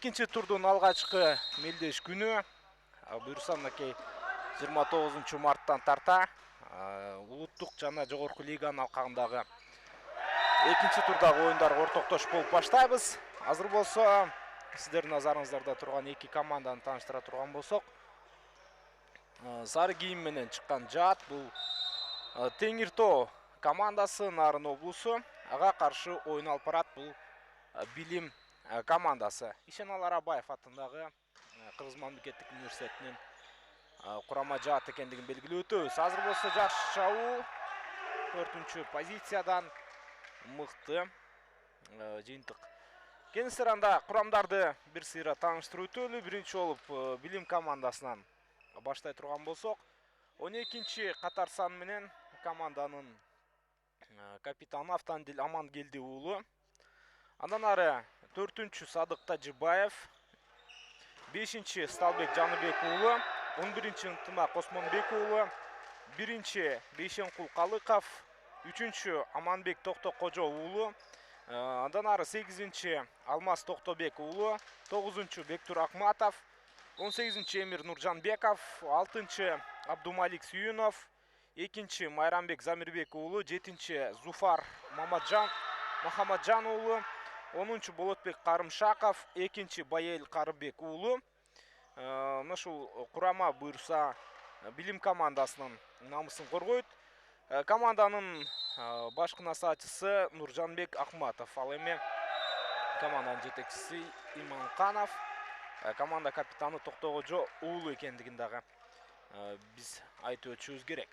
Экинчи турдун алгачкы мелдеш күнү. Буюрса мынакей 29 марттан тарта улуттук жана жогорку лиганын алкагындагы экинчи турдагы оюндарга ортоктош болуп баштайбыз. Азыр болсо сиздердин назарыңыздарда турган эки команданы тааныштыра турган болсок, сары кийим менен чыккан жаат бул Теңир Тоо командасы, Нарын облусу. Ага каршы оюн алып барат бул Билим командасы. Ишенал Арабаев атындагы Кыргыз мамлекеттик университетинин курама жаат экендигин белгилеп өтөбүз. Азыр болсо жакшы чабуу 4-чү позициядан мыкты жыйынтык. Кеңестер анда курамдарды бир сыйра тааныштырып өтөлү. Биринчи болуп Билим командасынан баштай турган болсок, 12-чи катар сан менен команданын капитаны Автандил Амангелди уулу. Андан ары 4-чү Садык Тажибаев, 5-чи Сталбек Жаныбек уулу, 11-чи Ынтымак Осмонбек уулу, 1-чи Бейшенкул Калыков, 3-чү Аманбек Токтокожо уулу, андан ары 8-чи Алмаз Токтобек уулу, 9-чу Бектур Акматов, 18-чи Эмир Нуржанбеков, 6-чы Абдумалик Сүйүнов, 2-чи Майрамбек Замирбек уулу, 7-чи Зуфар Махамаджан уулу, 10-чу Болотбек Карымшаков, 2-чи Байел Карыбек уулу. Мына ушул курама буюрса Билим командасынын намысын коргойт. Команданын башкы насаатчысы Нуржанбек Акматов, ал эми команданын жетекчиси Иманканов, команда капитаны Токтогожо уулу экендигин дагы биз айтып өтүшүбүз керек.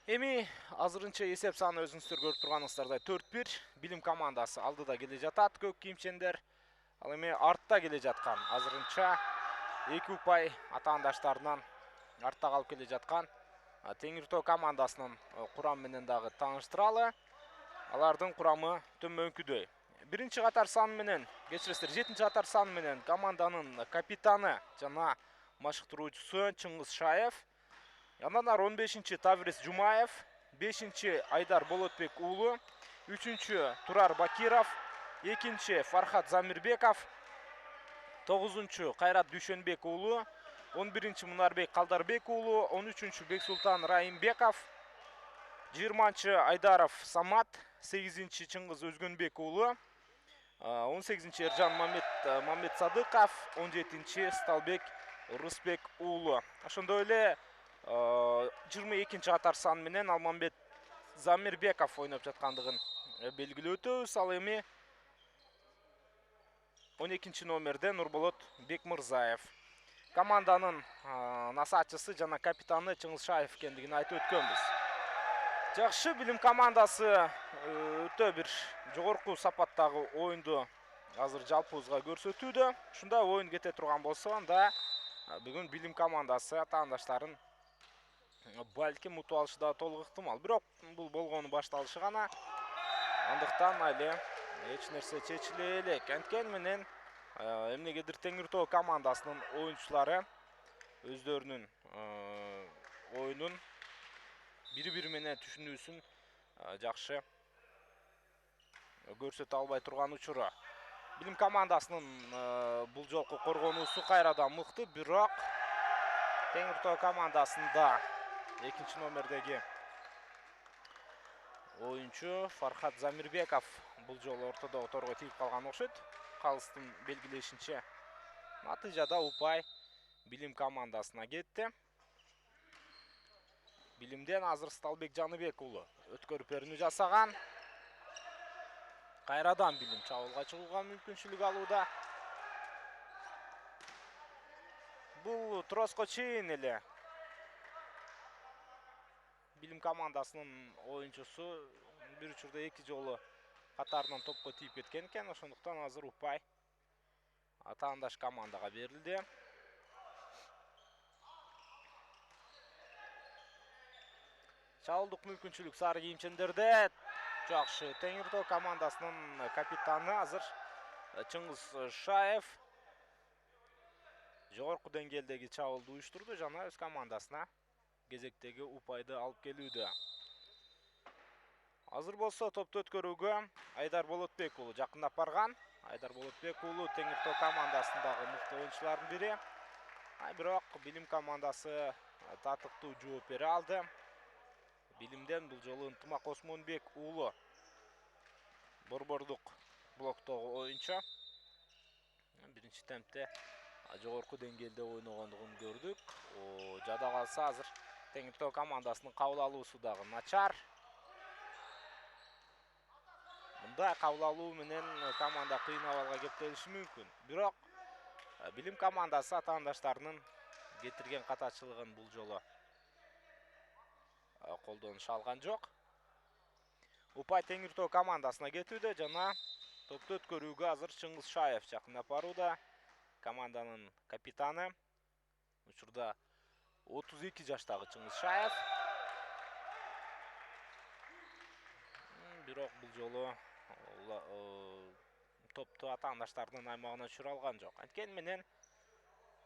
Эми азырынча эсеп саны өзүңүздөр көрүп турганыңыздардай 4-1 Билим командасы алдыда келе жатат, көк кийимчендер. Ал эми артта келе жаткан азырынча эки упай атаандаштарынан артта калып келе жаткан Теңир Тоо командасынын курамы менен дагы тааныштыралы. Алардын курамы төмөнкүдөй. 1-чи катар сан менен, кечиресиздер, 7-чи катар сан менен команданын капитаны жана машыктыруучусу Чыңгыз Шаев. Андан ары 15-чи Таврис Жумаев, 5-чи Айдар Болотбек уулу, 3-чү Турар Бакиров, 2-чи Фархат Замирбеков, 9-чу Кайрат Дүйшөнбек уулу, 11-чи Мунарбек Калдарбек уулу, 13-чү Бексултан Райымбеков, 20-чы Айдаров Самат, 8-чи Чыңгыз Өзгөнбек уулу, 18-чи Эржан Мамед Садыков, 17-чи Сталбек Рысбек уулу. Ошондой эле 22-чи катар сан менен Алмамбет Замирбеков ойноп жаткандыгын белгилеп өтөбүз. Ал эми 12-чи номерде Нурболот Бекмырзаев. Команданын насаатчысы жана капитаны Чыңгыз Шаев экендигин айтып өткөнбүз. Жакшы, Билим командасы өтө бир жогорку сапаттагы оюнду азыр жалпыбызга көрсөтүүдө. Ушундай оюн кете турган болсо, анда бүгүн Билим командасы атаандаштарын балким утуп алышы да толук ыктымал. Бирок бул болгону башталышы гана. Андыктан али эч нерсе чечиле элек. Анткени менен эмнегедир Теңир Тоо командасынын оюнчулары өздөрүнүн оюнун бири-бири менен түшүнүүсүн жакшы көрсөтө албай турган учуру. Билим командасынын бул жолку коргонуусу кайрадан мыкты, бирок Теңир Тоо командасында 2-чи номердеги оюнчу Фархат Замирбеков бул жолу ортодогу торго тийип калган окшойт. Калыстын белгилешинче натыйжада упай Билим командасына кетти. Билимден азыр Сталбек Жаныбек уулу өткөрүп берүүнү жасаган. Кайрадан Билим чабуулга чыгууга мүмкүнчүлүк алууда. Бул троско чейин эле Билим командасынын оюнчусу бир учурда 2 жолу катарынан топко тийип кеткен экен. Ошондуктан азыр упай атаандаш командага берилди. Чабуулдук мүмкүнчүлүк сары кийимчендерде. Жакшы, Теңир Тоо командасынын капитаны азыр Чыңгыз Шаев жогорку деңгээлдеги чабуулду уюштурду жана өз командасына кезектеги упайды алып келүүдө. Азыр болсо топту өткөрүүгө Айдар Болотбек уулу жакындап барган. Айдар Болотбек уулу Теңир Тоо командасындагы мыкты оюнчулардын бири. Бирок Билим командасы татыктуу жооп бере алды. Билимден бул жолу Ынтымак Осмонбек уулу борбордук блоктогу оюнчу. Биринчи темпте жогорку деңгээлде ойногондугун көрдүк. Жада калса азыр Теңир Тоо командасынын кабыл алуусу дагы начар. Мындай кабыл алуу менен команда кыйын абалга кептелиши мүмкүн. Бирок Билим командасы атаандаштарынын кетирген катачылыгын бул жолу колдонуша алган жок. Упай Теңир Тоо командасына кетүүдө жана топту өткөрүүгө азыр Чыңгыз Шаев жакындап барууда. Команданын капитаны учурда 32 жаштагы Чыңгыз Шаев. Бирок бул жолу топту атаандаштарынын аймагына түшүрө алган жок. Анткени менен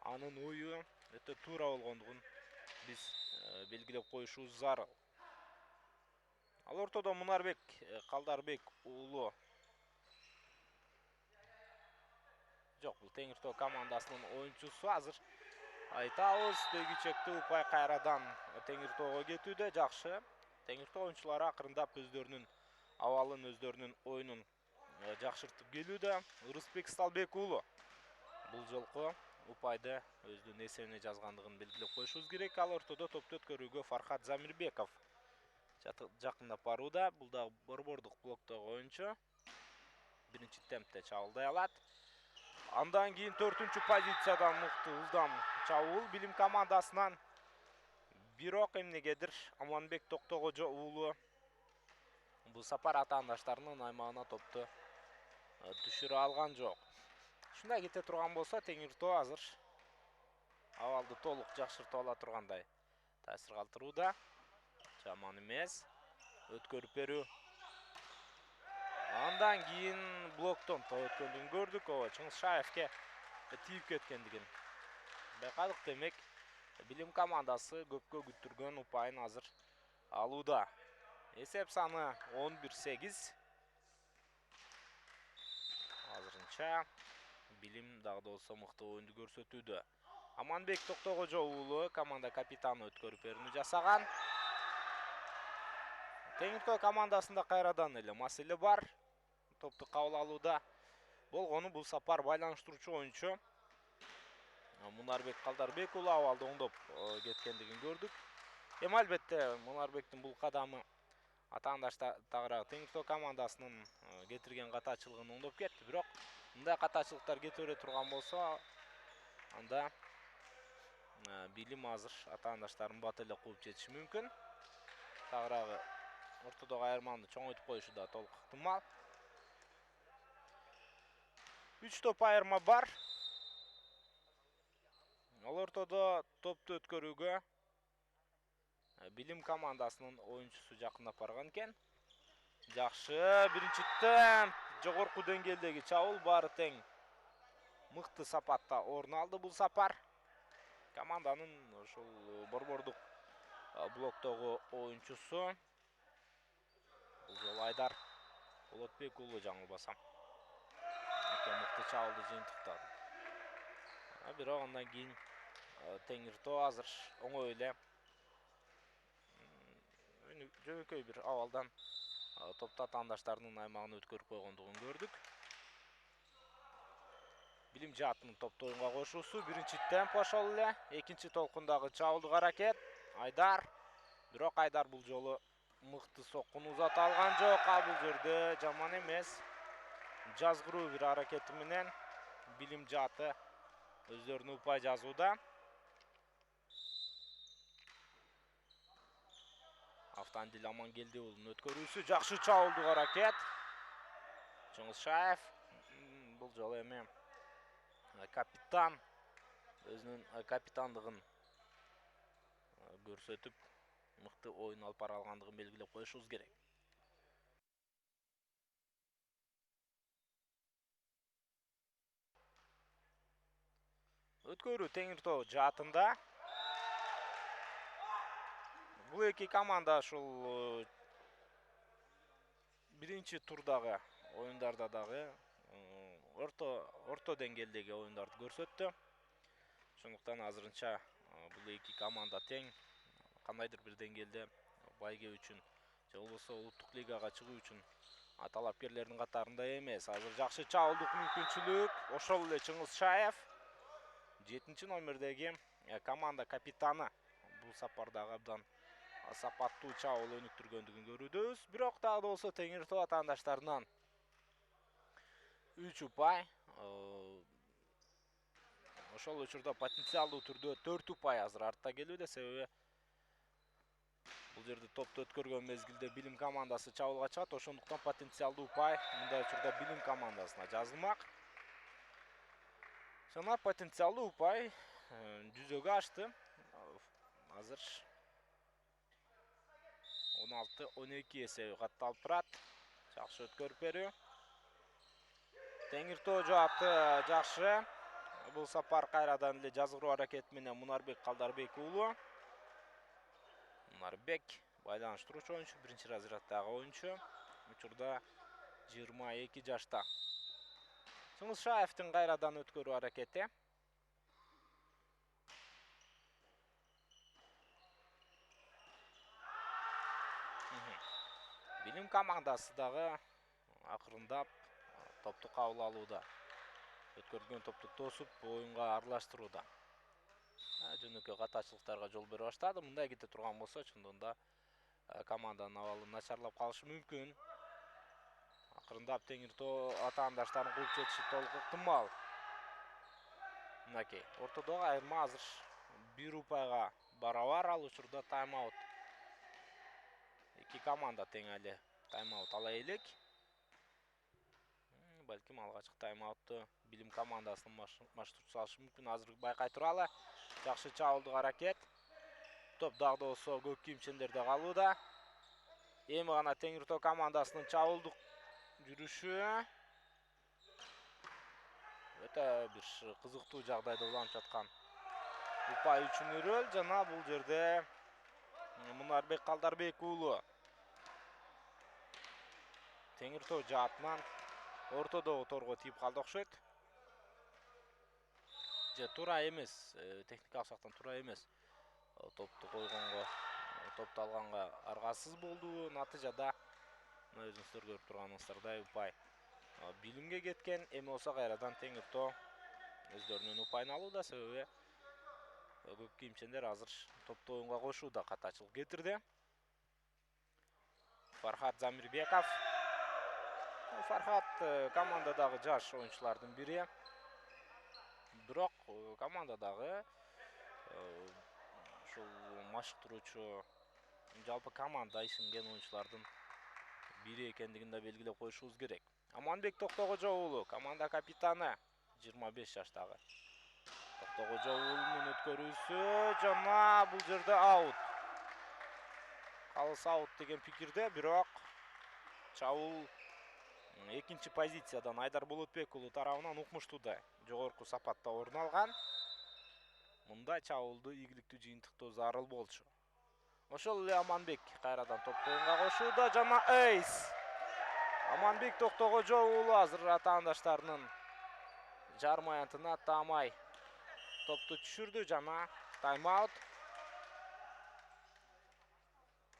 анын ою өтө туура болгондугун биз белгилеп коюшубуз зарыл. Ал ортодо Мунарбек Калдарбек уулу. Жок, бул Теңир Тоо командасынын оюнчусу. Азыр айтабыз дөйгү чекти Упай кайрадан Теңир Тоого кетүүдө. Жакшы. Теңир Тоо оюнчулары акырындап өздөрүнүн абалын, өздөрүнүн оюнун жакшыртып келүүдө. Ырысбек Сталбек уулу бул жолку Упайды өзүнүн эсебине жазгандыгын белгилеп коюшубуз керек. Ал ортодо топту өткөрүүгө Фархат Замирбеков жакындап барууда. Бул да борбордук блоктогу оюнчу. Биринчи темпте чабуулдай алат. Андан кийин 4-чү позициядан мыкты ылдам чабуул Билим командасынан. Бирок эмнегедир Аманбек Токтогожо уулу бул сапар атаандаштарынын аймагына топту түшүрө алган жок. Ушундай кете турган болсо Теңир Тоо азыр абалды толук жакшыртып ала тургандай таасир калтырууда. Жаман эмес. Өткөрүп берүү. Андан кийин блоктон тоо өткөндүгүн көрдүк. Чыңгыз Шаевке тийип кеткендигин байкадык. Демек Билим командасы көпкө күттүргөн упайын азыр алууда. Эсеп саны 11-8. Азырынча Билим дагы да болсо мыкты оюнду көрсөтүүдө. Аманбек Токтогожо уулу команда капитаны өткөрүп берүүнү жасаган. Теңир Тоо командасында кайрадан эле маселе бар. Топту кабыл алууда болгону бул сапар байланыштыруучу оюнчу Мунарбек Калдарбек уулу абалды оңдоп кеткендигин көрдүк. Эми албетте Мунарбектин бул кадамы атаандаштагы Теңир Тоо командасынын кетирген катачылыгын оңдоп кетти. Бирок мындай катачылыктар кете бере турган болсо, анда Билим азыр атаандаштарын бат эле кууп жетиши мүмкүн. Тагыраагы ортодогу айырманы чоңойтуп коюшу да толук ыктымал. 3 топ айырма бар. Ал ортодо топту өткөрүүгө Билим командасынын оюнчусу жакындап барган экен. Жакшы, биринчи темп жогорку деңгээлдеги чабуул баары тең мыкты сапатта орун алды бул сапар. Команданын ушул борбордук блоктогу оюнчусу бул жолу Айдар Болотбек уулу жаңылбасам. Өтө мыкты чабуулду жыйынтыктады. Бирок андан кийин Теңир Тоо азыр оңой эле жөнөкөй бир абалдан топту атаандаштарынын аймагына өткөрүп койгондугун көрдүк. Билим жаатынын топту оюнга кошуусу. Биринчи темп ошол эле. Экинчи толкундагы чабуулдук аракет. Айдар. Бирок Айдар бул жолу мыкты соккуну узата алган жок. Бул жерде жаман эмес. Жазгыруу бир аракети менен Билим жааты өздөрүнө упай жазууда. Автандил Амангелди уулунун өткөрүүсү. Жакшы чабуулдук аракет. Чыңгыз Шаев бул жолу эми капитан өзүнүн капитандыгын көрсөтүп мыкты оюн алып бара алгандыгын белгилеп коюшубуз керек. Өткөрүү Теңир Тоо жаатында. Бул эки команда ушул биринчи турдагы оюндарда дагы орто деңгээлдеги оюндарды көрсөттү. Ошондуктан азырынча бул эки команда тең. Кандайдыр бир деңгээлде байге үчүн же болбосо улуттук лигага чыгуу үчүн талапкерлердин катарында эмес. Азыр жакшы чабуулдук мүмкүнчүлүк. Ошол эле Чыңгыз Шаев 7 номердеги команда капитаны. Бул сапардагы абдан сапаттуу чабуул өнүктүргөндүгүн көрүүбүз. Бирок дагы да болсо Теңиртоо атаандаштарынан 3 упай. Ошол учурда потенциалдуу түрдө 4 упай азыр артта келүүдө, себеби бул жерде топту өткөргөн мезгилде Билим командасы чабуулга чыгат, ошондуктан потенциалдуу упай мындай учурда Билим командасына жазылмак. Жана потенциалдуу упай жүзөгө ашты. Азыр 16-12 эсеби катталып турат. Жакшы өткөрүп берүү. Теңиртоо жаапты жакшы. Бул сапар кайрадан эле жазгыруу аракети менен Мунарбек Калдарбек уулу. Мунарбек байланыштыруучу оюнчу, биринчи разряддагы оюнчу. Учурда 22 жашта. Чыңгыз Шаевдин кайрадан өткөрүү аракети. Билим командасы дагы акырындап топту кабыл алууда. Өткөрүлгөн топту тосуп, оюнга аралаштырууда. Жөнөкөй катачылыктарга жол бере баштады. Мындай кете турган болсо, чындыгында команданын абалы начарлап калышы мүмкүн. Акырындап Теңиртоо атаандаштарын кууп жетиши толук ыктымал. Мынакей, ортодогу айырма азыр 1 упайга барабар. Ал учурда тайм-аут. Эки команда тең эле тайм-аут ала элек. Балким алгачкы тайм-аутту Билим командасынын маштурчу салышы мүмкүн. Азыр байкай туралы. Жакшы чабуулдук аракет. Топ дагы да болсо көк кийимчендерде калууда. Эми гана Теңиртоо командасынын чабуулдук жүрүшү. Өтө бир кызыктуу жагдайда уланып жаткан упай үчүн өрөөл. Жана бул жерде Мунарбек Калдарбек уулу Теңиртоо жаатынан ортодогу торго тийип калды окшойт. Же туура эмес, техникалык жактан туура эмес. Топту койгонго, топту алганга аргасыз болду. Натыйжада мына өзүңүздөр көрүп турганыңыздардай упай Билимге кеткен. Эми болсо кайрадан Теңиртоо өздөрүнүн упайын алууда, себеби көк кийимчендер азыр топту оюнга кошууда, катачылык кетирди. Фархат Замирбеков. Фархат командадагы жаш оюнчулардын бири. Бирок командадагы ушул машыктыруучу, жалпы команда ишенген оюнчулардын бири экендигин да белгилеп коюшубуз керек. Аманбек Токтогожо уулу, команда капитаны, 25 жаштагы. Токтогожо уулунун өткөрүүсү жана бул жерде аут. Калыс аут деген пикирде, бирок чабуул экинчи позициядан Айдар Болотбек уулу тарабынан укмуштуу жогорку сапатта орун алган. Мындай чабуулду ийгиликтүү жыйынтыктоо зарыл болчу. Ошол эле Аманбек кайрадан топту оюнга кошууда жана эйс. Аманбек Токтогожо уулу азыр атаандаштарынын жарым аянтына таамай топту түшүрдү жана тайм-аут.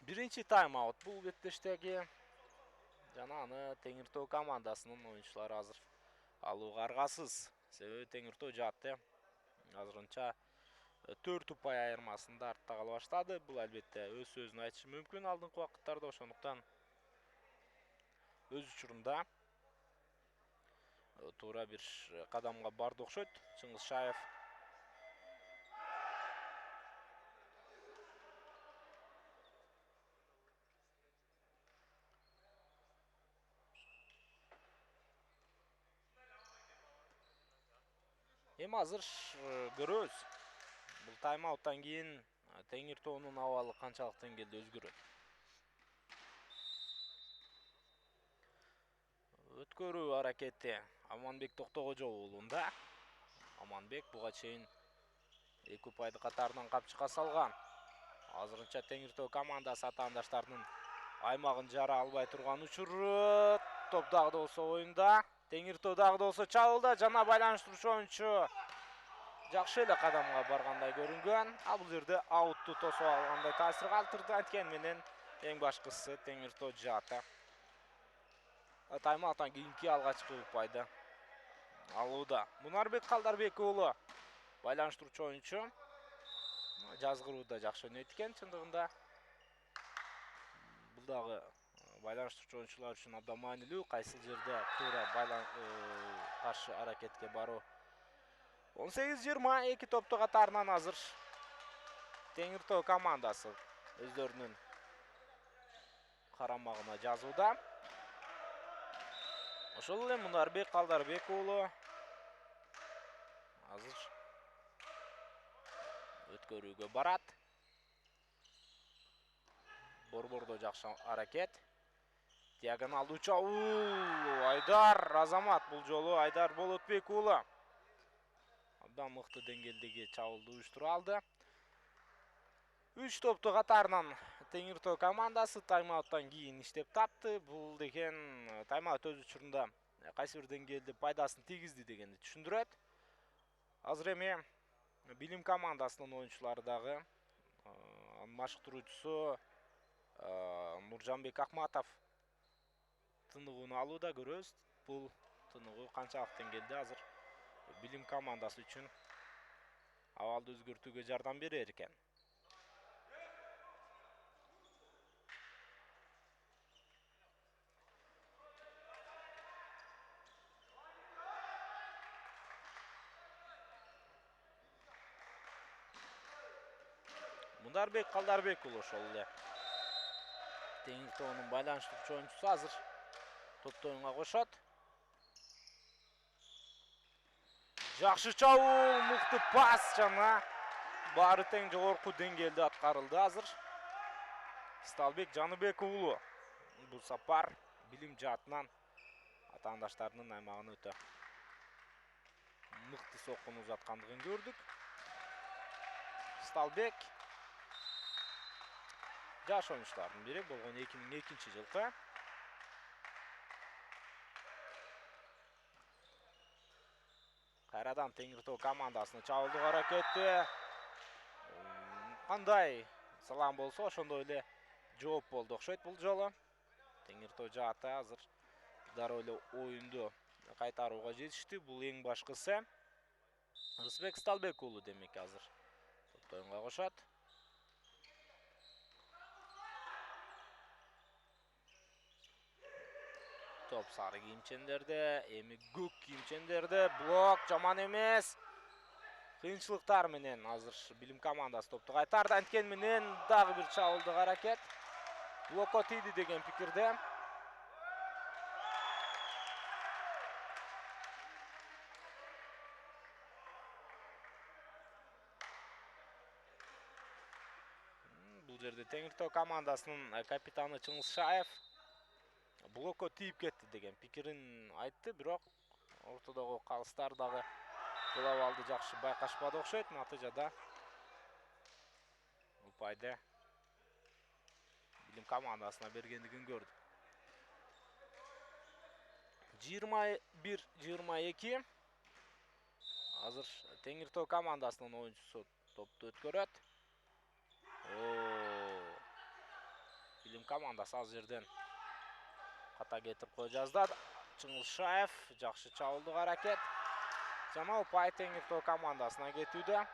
Биринчи тайм-аут бул беттештеги. Жана аны Теңиртоо командасынын оюнчулары азыр алууга аргасыз. Себеби Теңиртоо жаатты азырынча 4 упай айырмасында артта кала баштады. Бул албетте өз сөзүн айтышы мүмкүн алдыңкы убакыттарда, ошондуктан өз учурунда туура бир кадамга барды окшойт Чыңгыз Шаев. Эми азыр көрөбүз. Бул тайм-ауттан кийин Теңиртоонун абалы канчалык деңгээлде өзгөрөт. Өткөрүү аракети Аманбек Токтогожо уулунда. Аманбек буга чейин 2 упайды катарынан капчыкка салган. Азырынча Теңиртоо командасы атаандаштарынын аймагын жара албай турган учуру. Топ дагы да болсо оюнда. Теңиртоо дагы да болсо чабылды. Жана байланыштыруучу оюнчу жакшы эле кадамга баргандай көрүнгөн. Ал бул жерде аутту тосуп алгандай таасир калтырды. Анткени менен эң башкысы Теңиртоо жаата. Тайм-ауттан кийинки алгачкы упайды алууда. Мунарбек Калдарбек уулу байланыштыруучу оюнчу. Жазгырууда жакшы өнөйт экен чындыгында. Бул дагы байланыштыруучу оюнчулар үчүн абдан маанилүү. Кайсыл жерде туура каршы аракетке баруу. 18-22 топту катарынан азыр Теңиртоо командасы өздөрүнүн карамагына жазууда. Ошол эле Мунарбек Калдарбек уулу азыр өткөрүүгө барат. Борбордо жакшы аракет. Диагоналдуу чабуул. Айдар Азамат бул жолу Айдар Болотбек уулу абдан мыкты деңгээлдеги чабуулду уюштуруп алды. 3 топту катарынан Теңиртоо командасы тайм-ауттан кийин иштеп тапты. Бул деген тайм-аут өз учурунда кайсы бир деңгээлде пайдасын тийгизди дегенди түшүндүрөт. Азыр эми Билим командасынын оюнчулары дагы машыктыруучусу Нуржанбек Акматов тыныгууну алууда. Көрөбүз бул тыныгуу канчалык деңгээлде азыр Билим командасы үчүн абалды өзгөртүүгө жардам берер экен. Мунарбек Калдарбек уулу ошол эле Теңиртоонун байланыштыруучу оюнчусу азыр топту оюнга кошот. Жакшы чабуул, мыкты пас жана баары тең жогорку деңгээлде аткарылды азыр. Сталбек Жаныбек уулу бул сапар Билим жаатынан атаандаштарынын аймагына өтө мыкты соккуну узаткандыгын көрдүк. Сталбек жаш оюнчулардын бири болгон 2002-жылкы. Кайрадан Теңиртоо командасынын чабуулдук аракети. Кандай салам болсо ошондой эле жооп болду окшойт бул жолу. Теңиртоо жаата азыр дароо эле оюнду кайтарууга жетишти. Бул эң башкысы. Рысбек Сталбек уулу демек азыр топту оюнга кошот. Топ сары кийимчендерде, эми көк кийимчендерде. Блок жаман эмес. Кыйынчылыктар менен азыр Билим командасы топту кайтарды. Анткени менен дагы бир чабуулдук аракет. Блокко тийди деген пикирде. Бул жерде Теңиртоо командасынын капитаны Чыңгыз Шаев блокко тийип кетти деген пикирин айтты, бирок ортодогу калыстар дагы бул абалды жакшы байкашпады окшойт. Натыйжада упайды Билим командасына бергендигин көрдүк. 21-22 азыр Теңиртоо командасынын оюнчусу топту өткөрөт. Билим командасы ал жерден ката кетип кой жаздады. Чыңгыз Шаев жакшы чабуулдук аракет. Жана упай Теңиртоо командасына кетүүдө.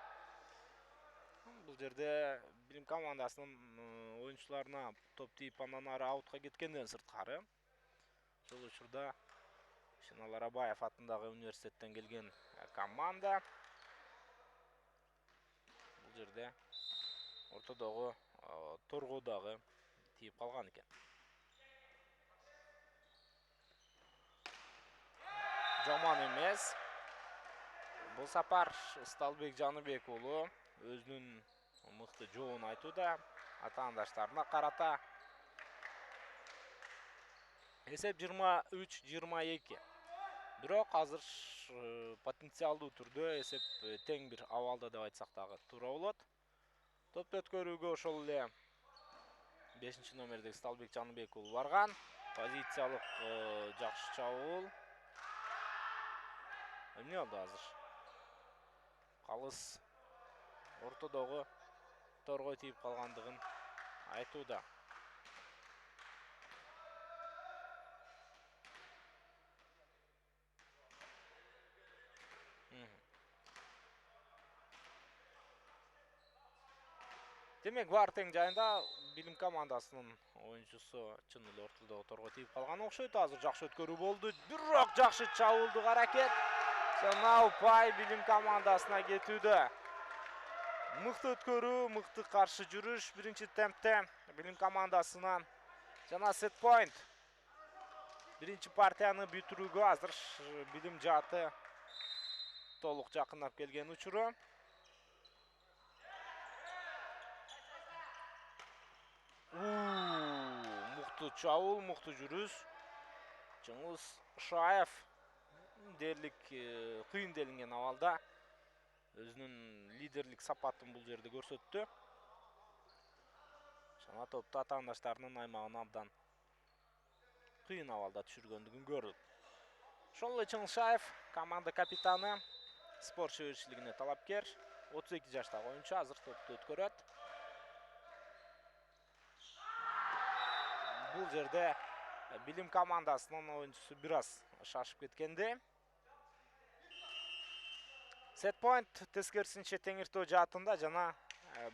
Бул жерде Билим командасынын оюнчуларына топ тийип андан ары аутка кеткенден сырткары. Ошол учурда Шенал Арабаев атындагы университеттен келген команда. Бул жерде ортодогу торго дагы тийип калган экен. Жаман эмес. Бул сапар Сталбек Жаныбек уулу өзүнүн мыкты жообун айтууда атаандаштарына карата. Эсеп 23-22. Бирок азыр потенциалдуу түрдө эсеп тең бир абалда деп айтсак дагы туура болот. Топту өткөрүүгө ошол эле 5-номердеги Сталбек Жаныбек уулу барган. Позициялык жакшы чабуул. эмне болду азыр? Калыс ортодогу торго тийип калгандыгын айтууда. Демек, бар тең жайында Билим командасынын оюнчусу чын эле ортодогу торго тийип калган окшойт. Азыр жакшы өткөрүү болду. Бирок жакшы чабуулдук аракет. Жана упай Билим командасына кетүүдө. Мыкты өткөрүү, мыкты каршы жүрүш биринчи темпте Билим командасынан. Жана сет point. Биринчи партияны бүтүрүүгө азыр Билим жааты толук жакындап келген учуру. Мыкты чабуул, мыкты жүрүш. Чыңгыз Шаев дерлик кыйын делинген абалда өзүнүн лидерлик сапатын бул жерде көрсөттү. Жана топто атаандаштарынын аймагына абдан кыйын абалда түшүргөндүгүн көрдүк. Ошол эле Чыңгыз Шаев команда капитаны, спорт шеберчилигине талапкер. 32 жаштагы оюнчу азыр топту өткөрөт. Бул жерде Билим командасынын оюнчусу бир аз шашып кеткенди. Сет point тескерисинче Теңиртөө жаатында жана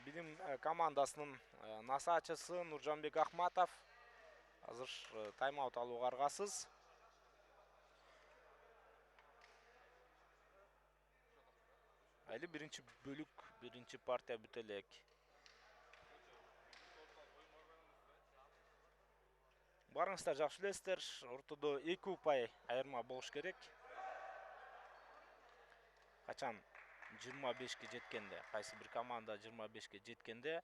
Билим командасынын насаачысы Нуржанбек Ахматов азыр тайм-аут алууга аргасыз. Али биринчи бөлүк, биринчи партия бүтө элек. Барыңыздар жакшы билесиздер, ортодо 2 упай айырма болуш керек. Качан 25ке жеткенде, кайсы бир команда 25ке жеткенде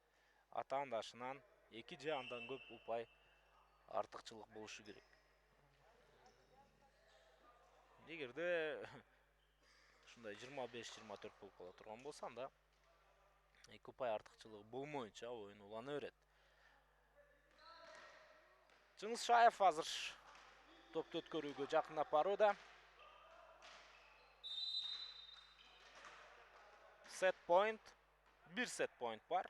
атаандашынан 2 же андан көп упай артыкчылык болушу керек. Эгерде ушундай 25-24 болуп кала турган болсо, анда 2 упай артыкчылыгы болмоюнча оюн улана берет. Чыңгыз Шаев азыр топту өткөрүүгө жакындап барууда. Сет point. Bir сет point бар.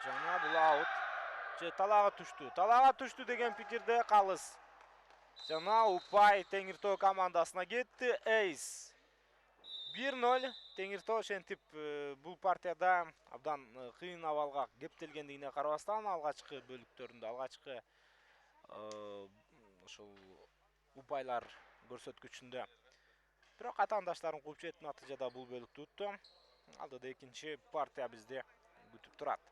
Жана бул аут. Же талага түштү деген пикирде Калыс. Жана упай Теңиртөө командасына кетти. Эйс. 1-0. Теңиртөө ошентип бул партияда абдан кыйын абалга кептелгендигине карабастан алгачкы бөлүктөрүндө, алгачкы ошол упайлар көрсөткүчүндө бирок атаандаштарын кууп жетип натыйжада бул бөлүктү утту. Алдыда экинчи партия бизди күтүп турат.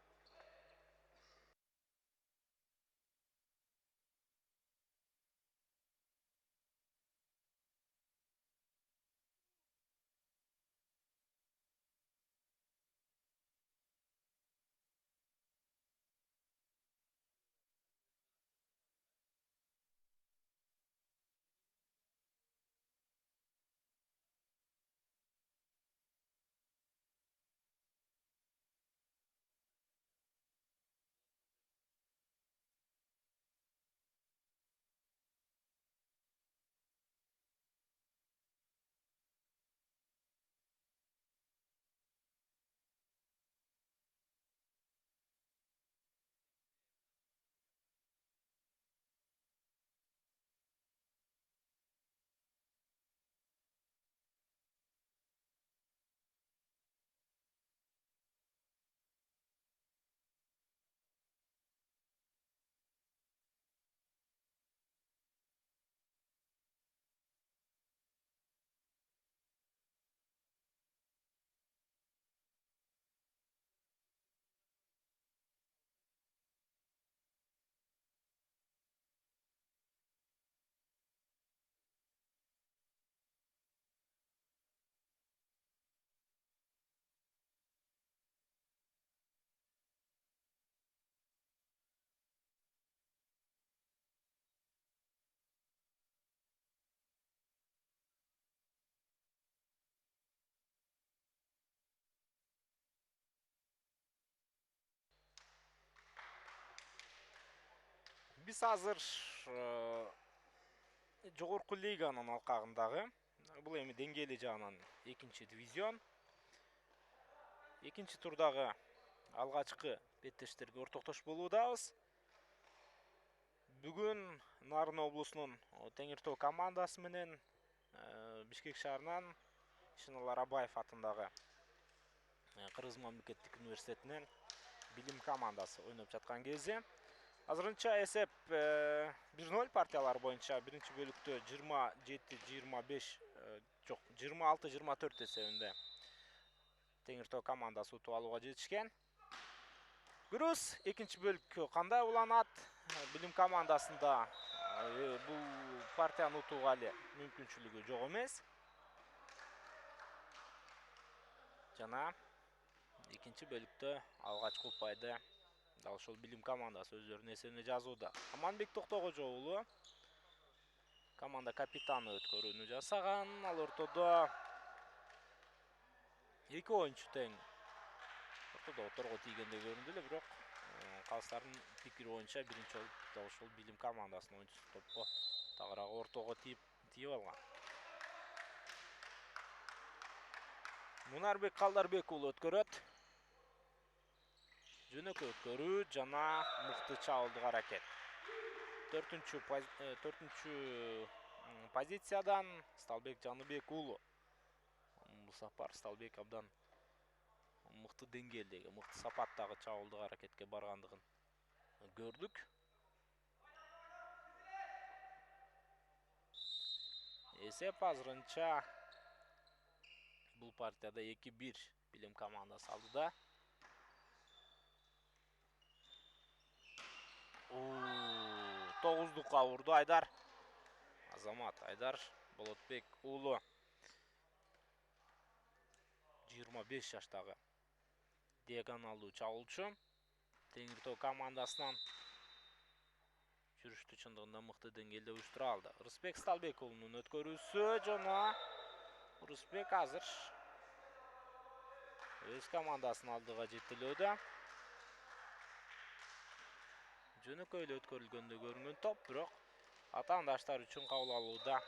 Биз азыр жогорку лиганын алкагындагы. Бул эми деңгээли жагынан 2-дивизион. 2-турдагы алгачкы беттештерге ортоктош болуудабыз. Бүгүн Нарын облусунун Теңир Тоо командасы менен Бишкек шаарынан Ишеналы Абаев атындагы Кыргыз мамлекеттик университетинен билим командасы ойноп жаткан кези. Азырынча эсеп 1-0 партиялар боюнча биринчи бөлүктө 27-25 жок 26-24 эсебинде Теңир Тоо командасы утуп алууга жетишкен. Көрөбүз экинчи бөлүк кандай уланат? Билим командасында бул партияны утууга эле мүмкүнчүлүгү жок эмес. Жана экинчи бөлүктө алгачкы упайды дал ошол билим командасы өздөрүнүн эсебине жазууда. Аманбек Токтогожо уулу команда капитаны өткөрүүнү жасаган. Ал ортодо эки оюнчу тең ортодо оторго тийгендей көрүндү эле, бирок калыстардын пикири боюнча биринчи болуп дал ошол билим командасынын оюнчусу топко тагыраак ортого тийип алган. Мунарбек Калдарбек уулу өткөрөт. Жөнөкөй өткөрүү жана мыкты чабуулдук аракет. 4-чү позициядан Сталбек Жаныбек уулу. Бул сапар Сталбек абдан мыкты деңгээлдеги, мыкты сапаттагы чабуулдук аракетке баргандыгын көрдүк. Эсеп азырынча бул партияда 2-1 билим командасы алдыда. Тогуздукка урду Айдар. Азамат Айдар Болотбек уулу 25 жаштагы диагоналдуу чабуулчу. Теңир Тоо командасынан жүрүштү чындыгында мыкты деңгээлде уюштура алды. Рысбек Сталбек уулунун өткөрүүсү жана Рысбек азыр өз командасынын алдыга жетелөөдө. Жөнөкөй эле өткөрүлгөндөй көрүнгөн топ, бирок атаандаштар үчүн кабыл алууда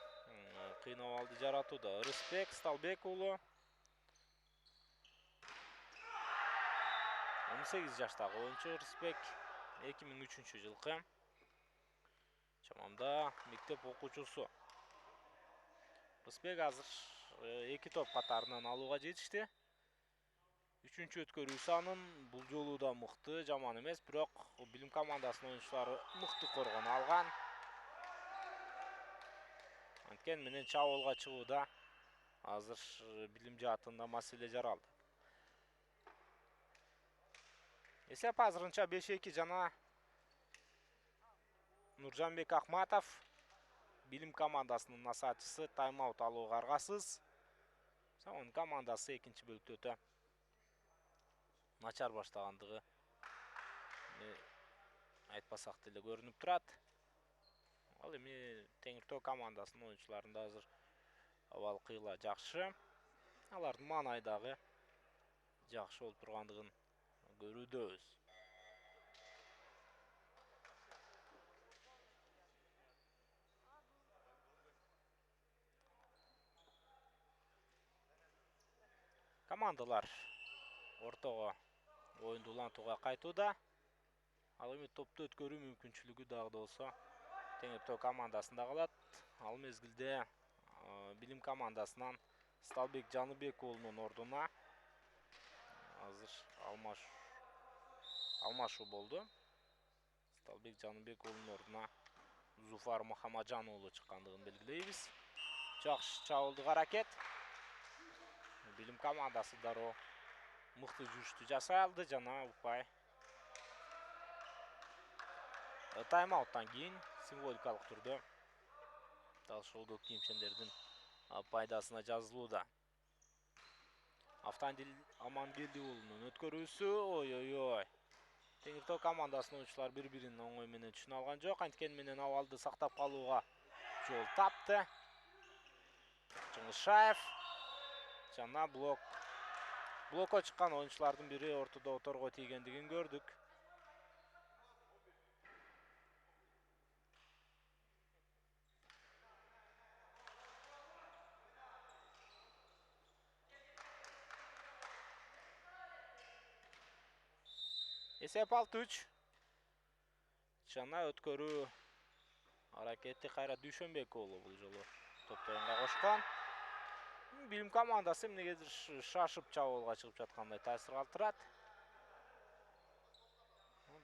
кыйын абалды жаратууда. Рысбек Сталбек уулу 18 жаштагы оюнчу. Рысбек 2003-жылкы чамамда мектеп окуучусу. Рысбек азыр 2 топ катарынан алууга жетишти. 3-чү өткөрүүсү анын бул жолу да мыкты, жаман эмес, бирок билим командасынын оюнчулары мыкты коргоно алган. Анткени менен чабуулга чыгууда азыр билим жаатында маселе жаралды. Эсеп азырынча 5-2 жана Нуржанбек Акматов билим командасынын насаатчысы тайм-аут алууга аргасыз. Сонун командасы экинчи бөлүктө өтө начар баштагандыгы айтпасак деле көрүнүп турат. Ал эми Теңир Тоо командасынын оюнчуларында азыр абал кыйла жакшы. Алардын маанайы дагы жакшы болуп тургандыгын көрүүдөбүз. Командалар ортого оюнду улантууга кайтууда. Ал эми топту өткөрүү мүмкүнчүлүгү дагы да болсо Теңир Тоо командасында калат. Ал мезгилде билим командасынан Сталбек Жаныбек уулунун ордуна азыр алмашуу болду. Сталбек Жаныбек уулунун ордуна Зуфар Мухаммаджан уулу чыккандыгын белгилейбиз. Жакшы чабуулдук аракет. Билим командасы дароо мыкты жүрүштү жасай алды жана упай тайм-ауттан кийин символикалык түрдө дал ушул көк кийимчендердин пайдасына жазылууда. Автандил Амангелди уулунун өткөрүүсү, ой-ой-ой. Теңир Тоо командасынын оюнчулары бири-бирин оңой менен түшүнө алган жок. Анткени менен абалды сактап калууга жол тапты. Чыңгышаев жана блокко чыккан оюнчулардын бири ортодо оторго тийгендигин көрдүк. Эсеп 6-3. Жана өткөрүү аракети Кайрат Дүйшөнбек уулу бул жолу топто оюнга кошкон. Билим командасы эмнегедир шашып чабуулга чыгып жаткандай таасир калтырат.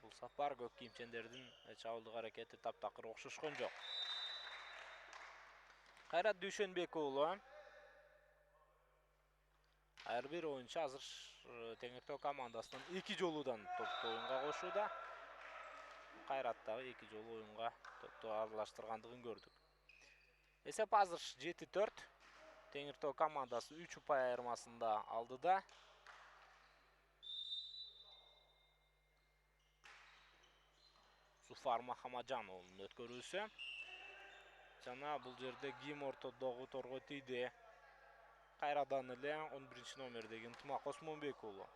Бул сапар көк кийимчендердин чабуулдук аракети таптакыр окшошкон жок. Кайрат Дүйшөнбек уулу ар бир оюнчу азыр Теңиртөө командасынан 2 жолудан топто оюнга кошууда. Кайрат дагы 2 жолу оюнга топто аралаштыргандыгын көрдүк. Эсеп азыр 7-4. Теңиртөө командасы 3 упай айырмасында алдыда. Зуфар Махамаджановдун өткөрүүсү. Жана бул жерде ким ортодогу торго тийди. Кайрадан эле 11-номердеги Ынтымак Осмонбек уулу.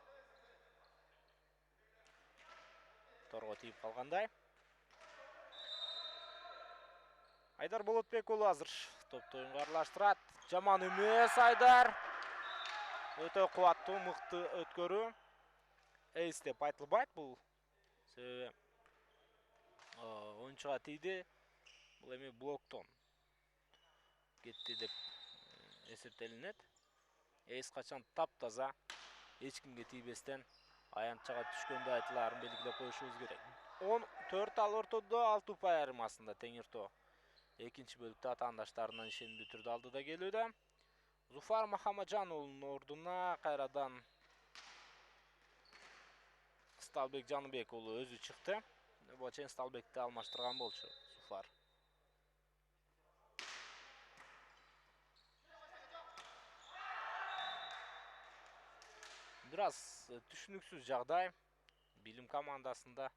Торго тийип калгандай. Айдар Болотбек уулу азыр топто оюнга аралаштырат. Жаман эмес Айдар. Өтө кубаттуу, мыкты өткөрүү. Эйс деп айтылбайт бул. Себеби оюнчуга тийди. Бул эми блоктон кетти деп эсептелинет. Эйс качан таптаза, эч кимге тийбестен аянтчага түшкөндө айтылаарын белгилеп коюшубуз керек. 14 ал ортодо 6 упай айырмасында Теңиртөө. Экинчи бөлүктө атаандаштарынан ишенимдүү түрдө алдыда келүүдө. Зуфар Махамаджановдун ордуна кайрадан Сталбек Жаныбек уулу өзү чыкты. Бочен Сталбекти алмаштырган болчу Зуфар. Бир аз түшүнүксүз жагдай. Билим командасында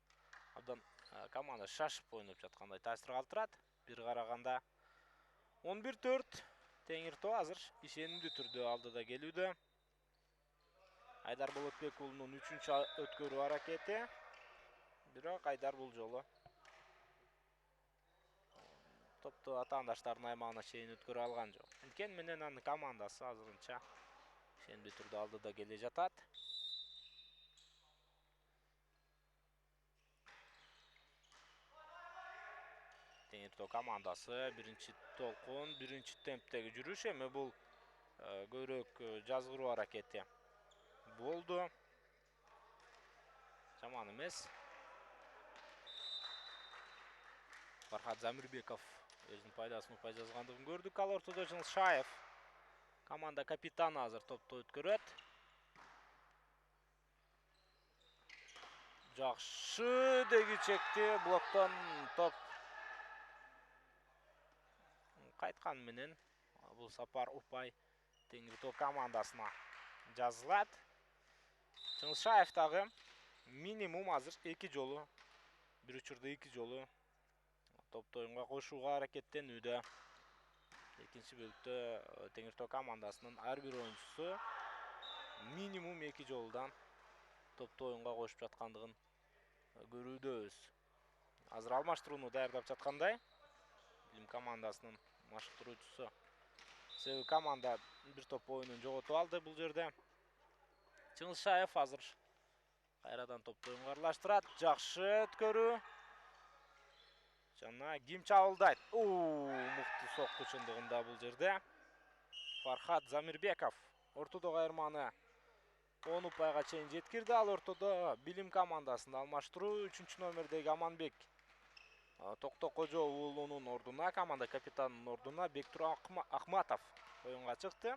абдан команда шашып ойноп жаткандай таасир калтырат. Бир караганда 11-4. Теңиртөө азыр ишенимдүү түрдө алдыда келүүдө. Айдар Болотбек уулунун 3-чү өткөрүү аракети. Бирок Айдар бул жолу топто атаандаштардын аймагына чейин өткөрө алган жок. Анткени менен анын командасы азырынча ишенимдүү түрдө алдыда келе жатат. Теңиртөө командасы биринчи толкун, биринчи темптеги жүрүш, эми бул көбүрөөк жазгыруу аракети болду. Жаман эмес. Фархат Замирбеков өзүнүн пайдасын упай жазгандыгын көрдүк. Ал ортодо Жылшаев команда капитаны азыр топто өткөрөт. Жакшы деги чекти, блоктон топ кайткан менен бул сапар упай Теңиртөө командасына жазылат. Жылшаев дагы минимум азыр 2 жолу, бир учурда 2 жолу топто оюнга кошууга аракеттенүүдө. Экинчи бөлүктө Теңиртөө командасынын ар бир оюнчусу минимум 2 жолудан топто оюнга кошуп жаткандыгын көрүүдөбүз. Азыр алмаштырууну даярдап жаткандай. Билим командасынын машыктыруучусу. Себеби команда бир топ оюнун жоготуп алды бул жерде. Жылшаев азыр кайрадан топто оюнга аралаштырат. Жакшы өткөрүү. Жана ким чабуулдайт? Мыкты сокку чындыгында бул жерде. Фархат Замирбеков ортодогу айырманы 10 упайга чейин жеткирди. Ал ортодо Билим командасында алмаштыруу 3-номердеги Аманбек Токтокожо уулунун ордуна, команда капитанынын ордуна Бектур Акматов оюнга чыкты.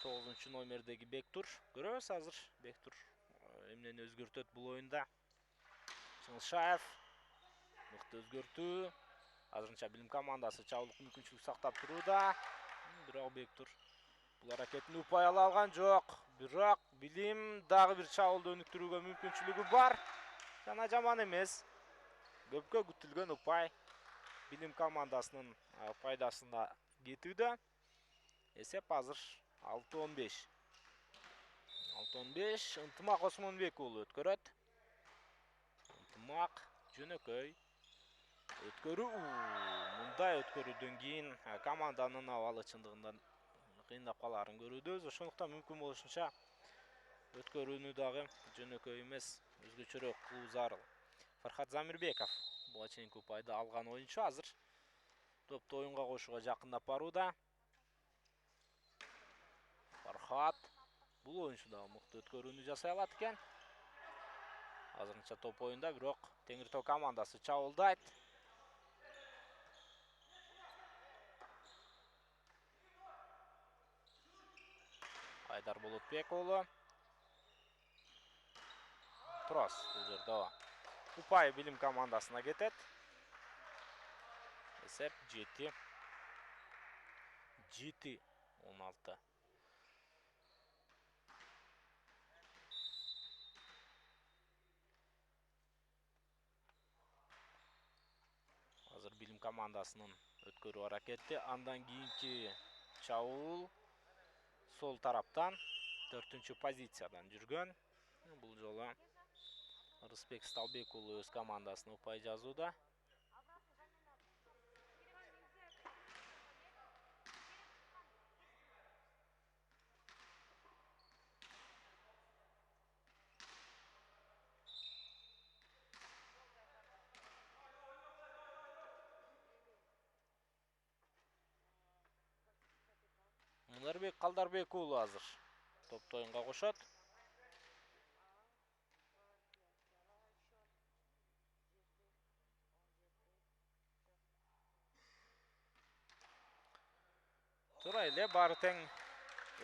9-номердеги Бектур. Көрөбүз азыр Бектур эмнени өзгөртөт бул оюнда. Жылшаев мыкты өзгөртүү. Азырынча Билим командасы чабуулук мүмкүнчүлүк сактап турууда. Бирок Бектур бул аракетин упай ала алган жок. Бирок Билим дагы бир чабуулду өнүктүрүүгө мүмкүнчүлүгү бар. Жана жаман эмес. Көпкө күтүлгөн упай Билим командасынын пайдасына кетүүдө. Эсеп азыр 6-15. 6-15. Ынтымак Осмонбек уулу өткөрөт. Ынтымак жөнөкөй өткөрүү. Мындай өткөрүүдөн кийин команданын абалы чындыгында кыйындап калаарын көрүүдөбүз. Ошондуктан мүмкүн болушунча өткөрүүнү дагы жөнөкөй эмес, өзгөчөрөөк кылуу зарыл. Фархат Замирбеков буга чейинки упайды алган оюнчу азыр топты оюнга кошууга жакындап барууда. Фархат бул оюнчу дагы мыкты өткөрүүнү жасай алат экен. Азырынча топ оюнда, бирок Теңир Тоо командасы чабуулдайт. Айдар Болотбек уулу. Турас бул жерде ооба. Упай билим командасына кетет. Эсеп 7-16. Азыр билим командасынын өткөрүү аракети, андан кийинки чабуул сол тараптан 4-чү позициядан жүргөн. Бул жолу Рысбек Сталбек уулу өз командасына упай жазууда. Мунарбек Калдарбек уулу азыр топты оюнга кошот. Туура эле, баары тең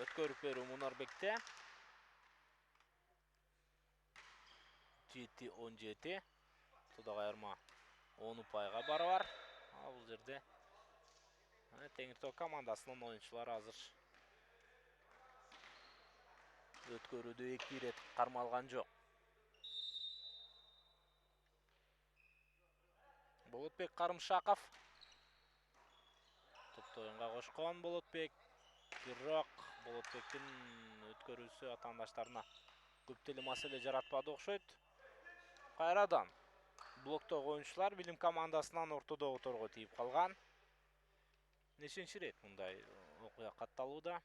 өткөрүп берүү Мунарбекте. 7-17. Туудагы айырма 10 упайга барабар. Бул жерде Теңир Тоо командасынын оюнчулары азыр өткөрүүдө 2 ирет кармалган жок. Болотбек Карымшаков топты оюнга кошкон. Болотбек, бирок Болотбектин өткөрүүсү атаандаштарына көп деле маселе жаратпады окшойт. Кайрадан блоктогу оюнчулар билим командасынан ортодо оторго тийип калган. Нечинчи ирет мындай окуя катталууда.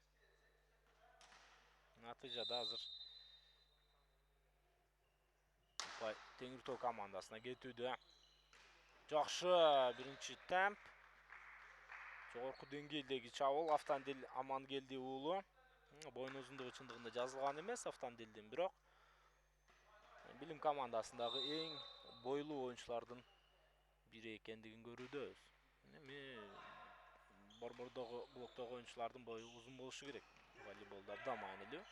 Натыйжада азыр упай Теңир Тоо командасына кетүүдө. Жакшы биринчи темп. Жогорку деңгээлдеги чабуул Автандил Амангелди уулу. Боюн узундугу чындыгында жазылган эмес Автандилдин, бирок билим командасындагы эң бойлуу оюнчулардын бири экендигин көрүүдөбүз. Эми борбордогу блоктогу оюнчулардын бою узун болушу керек. Волейболдо абдан маанилүү.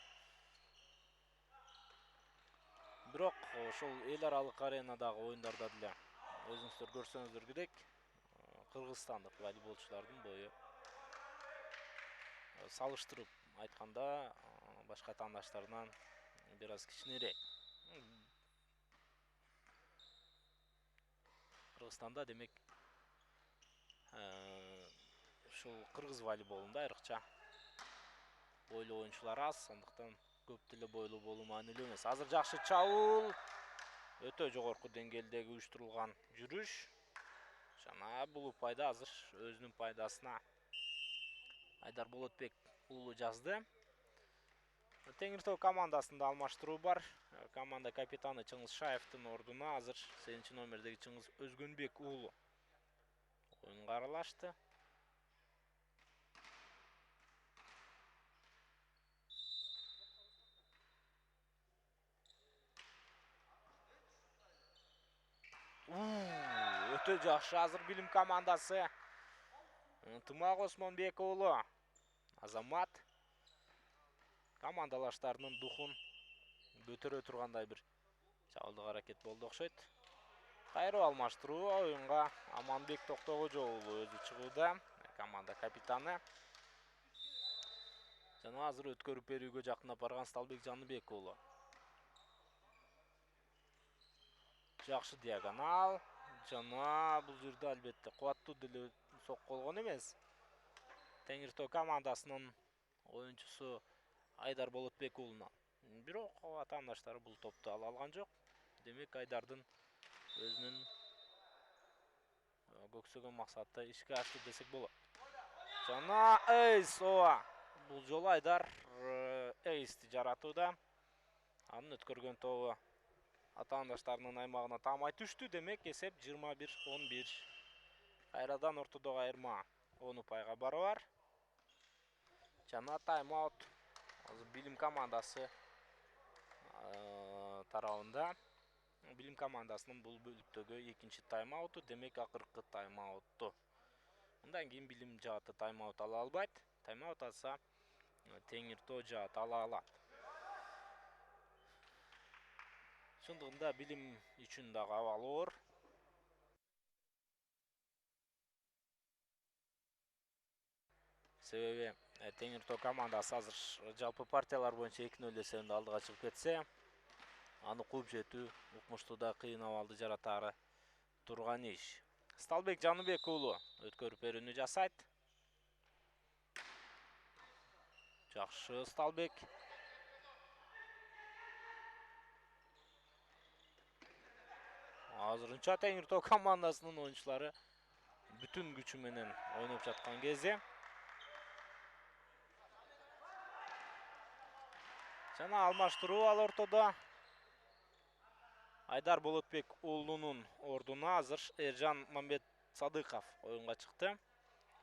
Бирок ошол эл аралык аренадагы оюндарда деле өзүңүздөр көрсөңүздөр керек, кыргызстандык волейболчулардын бою салыштырып айтканда башка атаандаштарынан бир аз кичинерээк. Кыргызстанда демек ушул кыргыз волейболунда айрыкча бойлуу оюнчулар аз, андыктан көп деле бойлуу болуу маанилүү эмес. Азыр жакшы чабуул. Өтө жогорку деңгээлдеги уюштурулган жүрүш. Жана бул упайды азыр өзүнүн пайдасына Айдар Болотбек уулу жазды. Теңир Тоо командасында алмаштыруу бар. Команда капитаны Чыңгыз Шаевдин ордуна азыр 8 номердеги Чыңгыз Өзгөнбек уулу оюнга аралашты. Өтө жакшы азыр билим командасы. Ынтымак Осмонбек уулу Азамат командалаштарынын духун көтөрө тургандай бир чабуулдук аракет болду окшойт. Кайруу алмаштыруу оюнга Аманбек Токтогожо уулу өзү чыгууда, команда капитаны. Жана азыр өткөрүп берүүгө жакындап барган Сталбек Жаныбек уулу. Жакшы диагонал. Жана бул жерде албетте кубаттуу деле сокку болгон эмес. Теңир Тоо командасынын оюнчусу Айдар Болотбек уулуна. Бирок атаандаштары бул топту ала алган жок. Демек Айдардын өзүнүн көксөгөн максаты ишке ашты десек болот. Жана эйс ооба. Бул жолу Айдар эйсти жаратууда. Анын өткөргөн тобу атаандаштарынын аймагына таамай түштү. Демек эсеп 21-11. Кайрадан ортодогу айырма 10 упайга барабар. Жана тайм-аут Билим командасы тарабында. Билим командасынын бул бөлүктөгү экинчи тайм-ауту, демек акыркы тайм-ауту. Мындан кийин Билим жааты тайм-аут ала албайт. Тайм-аут алса, Теңиртоо жааты ала алат. Чындыгында Билим үчүн дагы абал оор. Себеби Теңиртоо командасы азыр жалпы партиялар боюнча 2-0 эсебинде алдыга чыгып кетсе, аны кууп жетүү укмуштуу кыйын абалды жаратары турган иш. Сталбек Жаныбек уулу өткөрүп берүүнү жасайт. Жакшы Сталбек. Азырынча Теңиртоо командасынын оюнчулары бүтүн күчү менен ойноп жаткан кезде. Жана алмаштыруу ал ортодо. Айдар Болотбек уулунун ордуна азыр Эржан Мамбет Садыков оюнга чыкты.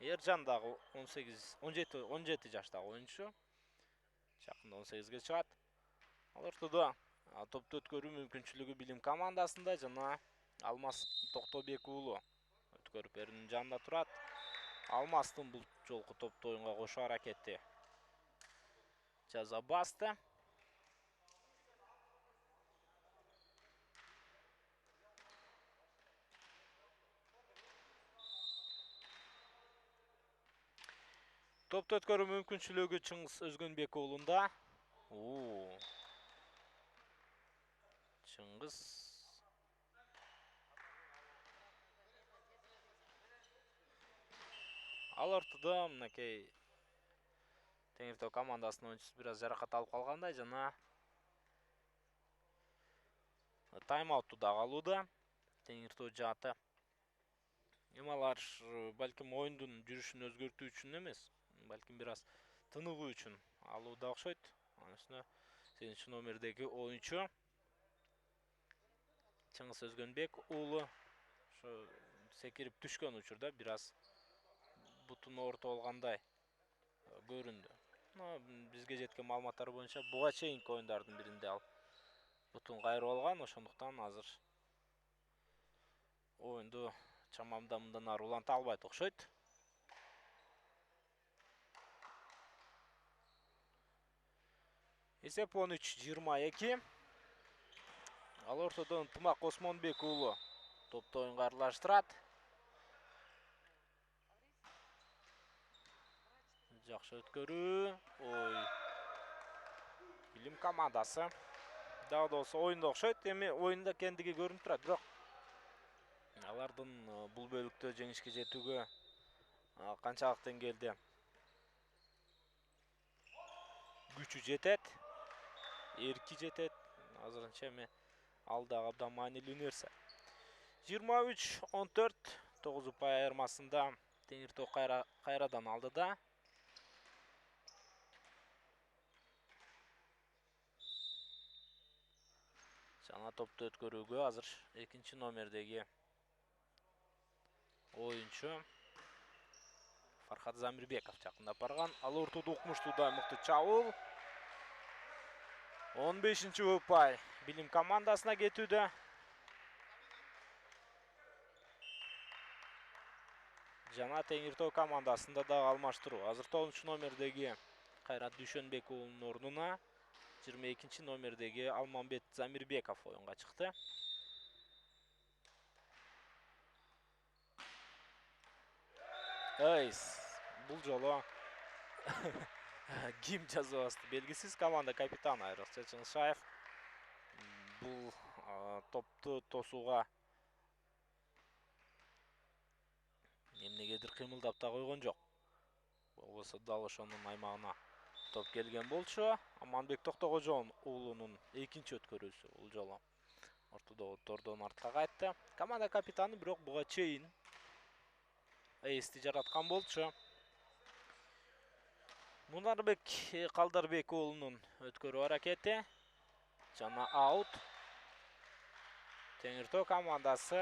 Эржан дагы 17 жаштагы оюнчу. Жакында 18ге чыгат. Ал ортодо топту өткөрүү мүмкүнчүлүгү Билим командасында жана Алмаз Токтобек уулу өткөрүп берүүнүн жанында турат. Алмаздын бул жолку топту оюнга кошуу аракети жаза басты. Топту өткөрүү мүмкүнчүлүгү Чыңгыз Өзгөнбек уулунда. Чыңгыз ал ортодо мынакей Теңиртоо командасынын оюнчусу бир аз жаракат алып калгандай жана тайм-ауту дагы алууда Теңиртоо жааты. Эми алар балким оюндун жүрүшүн өзгөртүү үчүн эмес, балким бир аз тыныгуу үчүн алууда окшойт. Анын үстүнө 8 номердеги оюнчу Чыңгыз Өзгөнбек уулу ошо секирип түшкөн учурда бир аз бутун орто болгондой көрүндү. Бизге жеткен маалыматтар боюнча буга чейинки оюндардын биринде ал бутун кайрып алган, ошондуктан азыр оюнду чамамда мындан ары уланта албайт окшойт. Эсеп 13-22. Ал ортодо Ынтымак Осмонбек уулу топту оюнга аралаштырат. Жакшы өткөрүү. Билим командасы дагы да болсо оюнда окшойт. Эми оюнда кендиги көрүнүп турат, бирок алардын бул бөлүктө жеңишке жетүүгө канчалык деңгээлде күчү жетет, эрки жетет. Азырынча эми ал дагы абдан маанилүү нерсе. 23-14, 9 упай айырмасында Теңиртоо кайрадан алдыда. Жана топту өткөрүүгө азыр экинчи номердеги оюнчу Фархат Замирбеков жакындап барган. Ал ортодо укмуштуу да мыкты чабуул. 15 упай Билим командасына кетүүдө. Жана Теңиртоо командасында дагы алмаштыруу. Азыр 9 номердеги Кайрат Дүйшөнбек уулунун ордуна 22 номердеги Алмамбет Замирбеков оюнга чыкты. Бул жолу ким жазабасты белгисиз. Команда капитаны Айрыкча Чыңшаев бул топту тосууга эмнегедир кыймылдап да койгон жок. Болбосо дал ошонун аймагына топ келген болчу. Аманбек Токтогожон уулунун экинчи өткөрүүсү бул жолу ортодогу тордон артка кайтты. Команда капитаны бирок буга чейин эсти жараткан болчу. Мунарбек Калдарбек уулунун өткөрүү аракети. жана аут. Теңиртөө командасы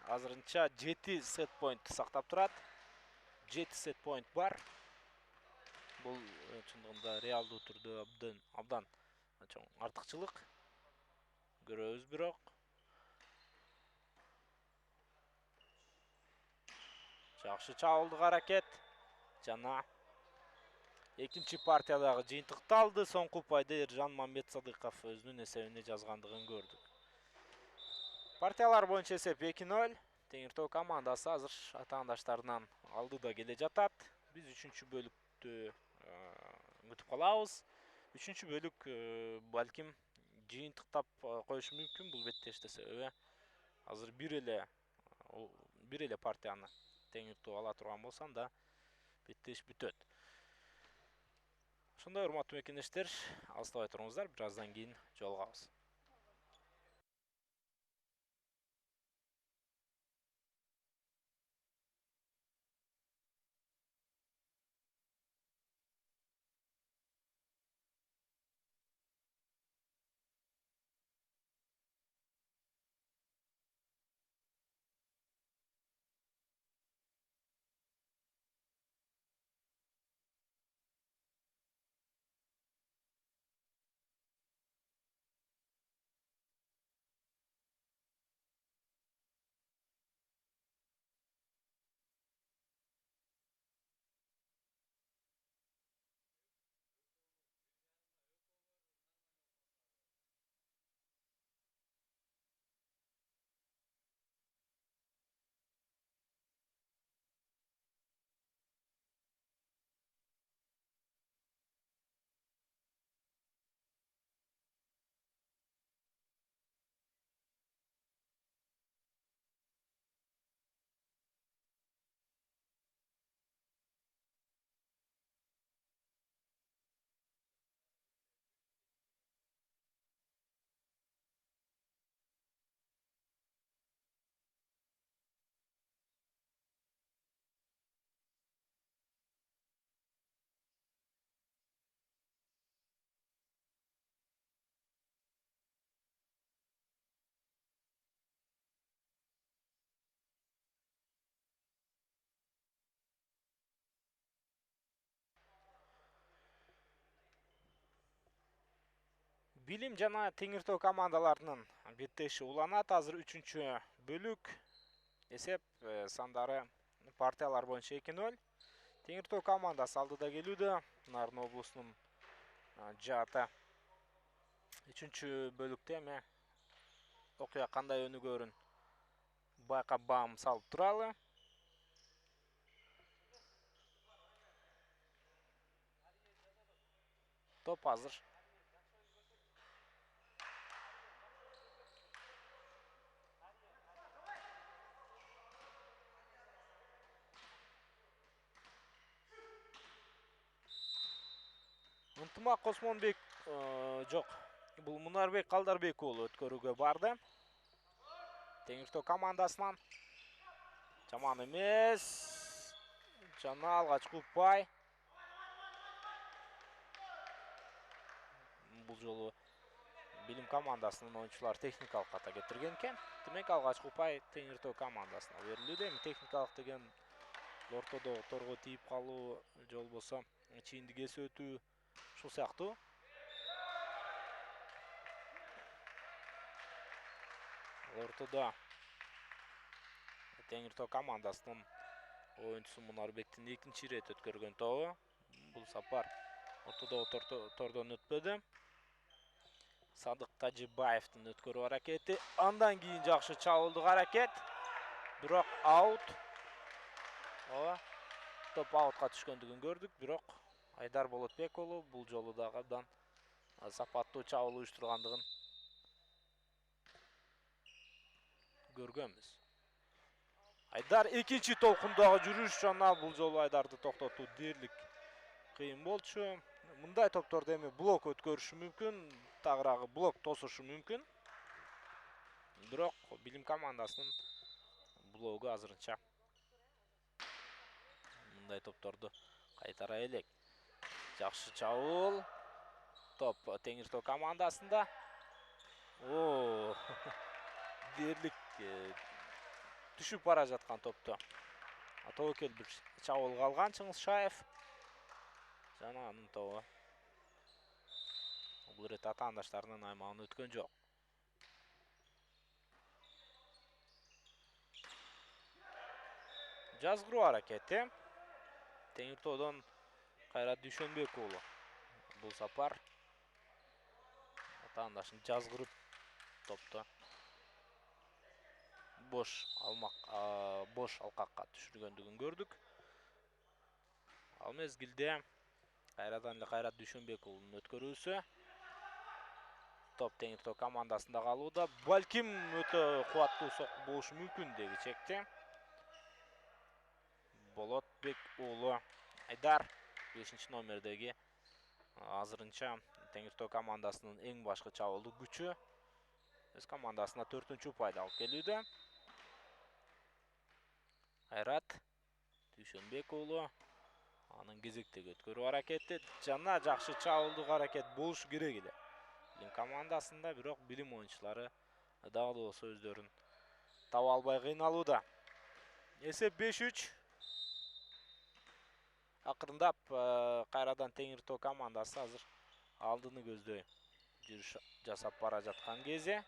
азырынча 7 сет point сактап турат. 7 сет point бар. Бул чындыгында реалдуу түрдө абдан чоң артыкчылык. Көрөбүз бирок. Жакшы чабылдык аракет. Жана экинчи партиядагы жыйынтыкталды. Соңку упайды Ержан Мамбет Садыков өзүнүн эсебине жазгандыгын көрдүк. Партиялар боюнча эсеп 2-0. Теңиртөө командасы азыр атаандаштарынан алдыда келе жатат. Биз 3-чү бөлүктү күтүп калабыз. 3-чү бөлүк балким жыйынтыктап коюшу мүмкүн. Бул беттеште себеби азыр бир эле партияны Теңиртөө ала турган болсо анда беттеш бүтөт. Ошондой урматтуу мекендештер, алыстабай туруңуздар, бир аздан кийин жолугабыз. Билим жана Теңиртөө командаларынын беттеши уланат. Азыр 3-чү бөлүк. Эсеп сандары партиялар боюнча 2-0. Теңиртөө командасы алдыда келүүдө. Нарын облусунун жааты 3-чү бөлүктө эме окуя кандай өнүгөрүн байкап баам салып туралы. Топ азыр Ынтымак Космонбек жок. Бул Мунарбек Калдарбек уулу өткөрүүгө барды. Теңиртөө командасынан жаман эмес. Жана алгачкы упай. Бул жолу Билим командасынын оюнчулары техникалык ката кетирген экен. Демек алгачкы упай Теңиртөө командасына берилүүдө. Эми техникалык деген ортодо торго тийип калуу же болбосо чийиндик эс өтүү ушул сыяктуу. Ортодо Теңиртөө командасынын оюнчусу Мунарбектин экинчи ирет өткөргөн тобу. Бул сапар ортодо тордон өтпөдү. Садык Тажибаевдин өткөрүү аракети. Андан кийин жакшы чабылдык аракет. Бирок аут. Топ аутка түшкөндүгүн көрдүк, бирок Айдар Болотбек уулу бул жолу дагы абдан сапаттуу чабуул уюштургандыгын көргөнбүз. Айдар экинчи толкундагы жүрүш жана бул жолу Айдарды токтотуу дээрлик кыйын болчу. Мындай топтордо эми блок өткөрүшү мүмкүн, тагыраагы блок тосушу мүмкүн. Бирок Билим командасынын блогу азырынча мындай топторду кайтара элек. Жакшы чабуул. Топ Теңиртау командасында. О, дерлік түшіп бара жатқан топты. Тобокел бір чабуылға алған Чыңызшаев. Жана анын тобы. Бұл рет атаандаштарынын аймағын өткөн жок. Жазгыруу аракети. Теңиртоодон Кайрат Дүйшөнбек уулу. Бул сапар атаандашын жазгырып топто бош алкакка түшүргөндүгүн көрдүк. Ал мезгилде Кайрат Дүйшөнбек уулунун өткөрүүсү. Топ Теңиртоо командасында калууда. Балким өтө кубаттуу сокку болушу мүмкүн деги чекти. Болотбек уулу Айдар 5 номердеги азырынча Теңиртоо командасынын эң башкы чабуулдук күчү. Өз командасына 4-чү упайды алып келүүдө. Кайрат Дүйшөнбек уулу анын кезектеги өткөрүү аракети жана жакшы чабуулдук аракет болушу керек эле. Билим командасында бирок билим оюнчулары дагы да болсо өздөрүн таба албай кыйналууда. Эсеп 5-3. Акырындап кайрадан Теңиртоо командасы азыр алдыны көздөй жүрүш жасап бара жаткан кези.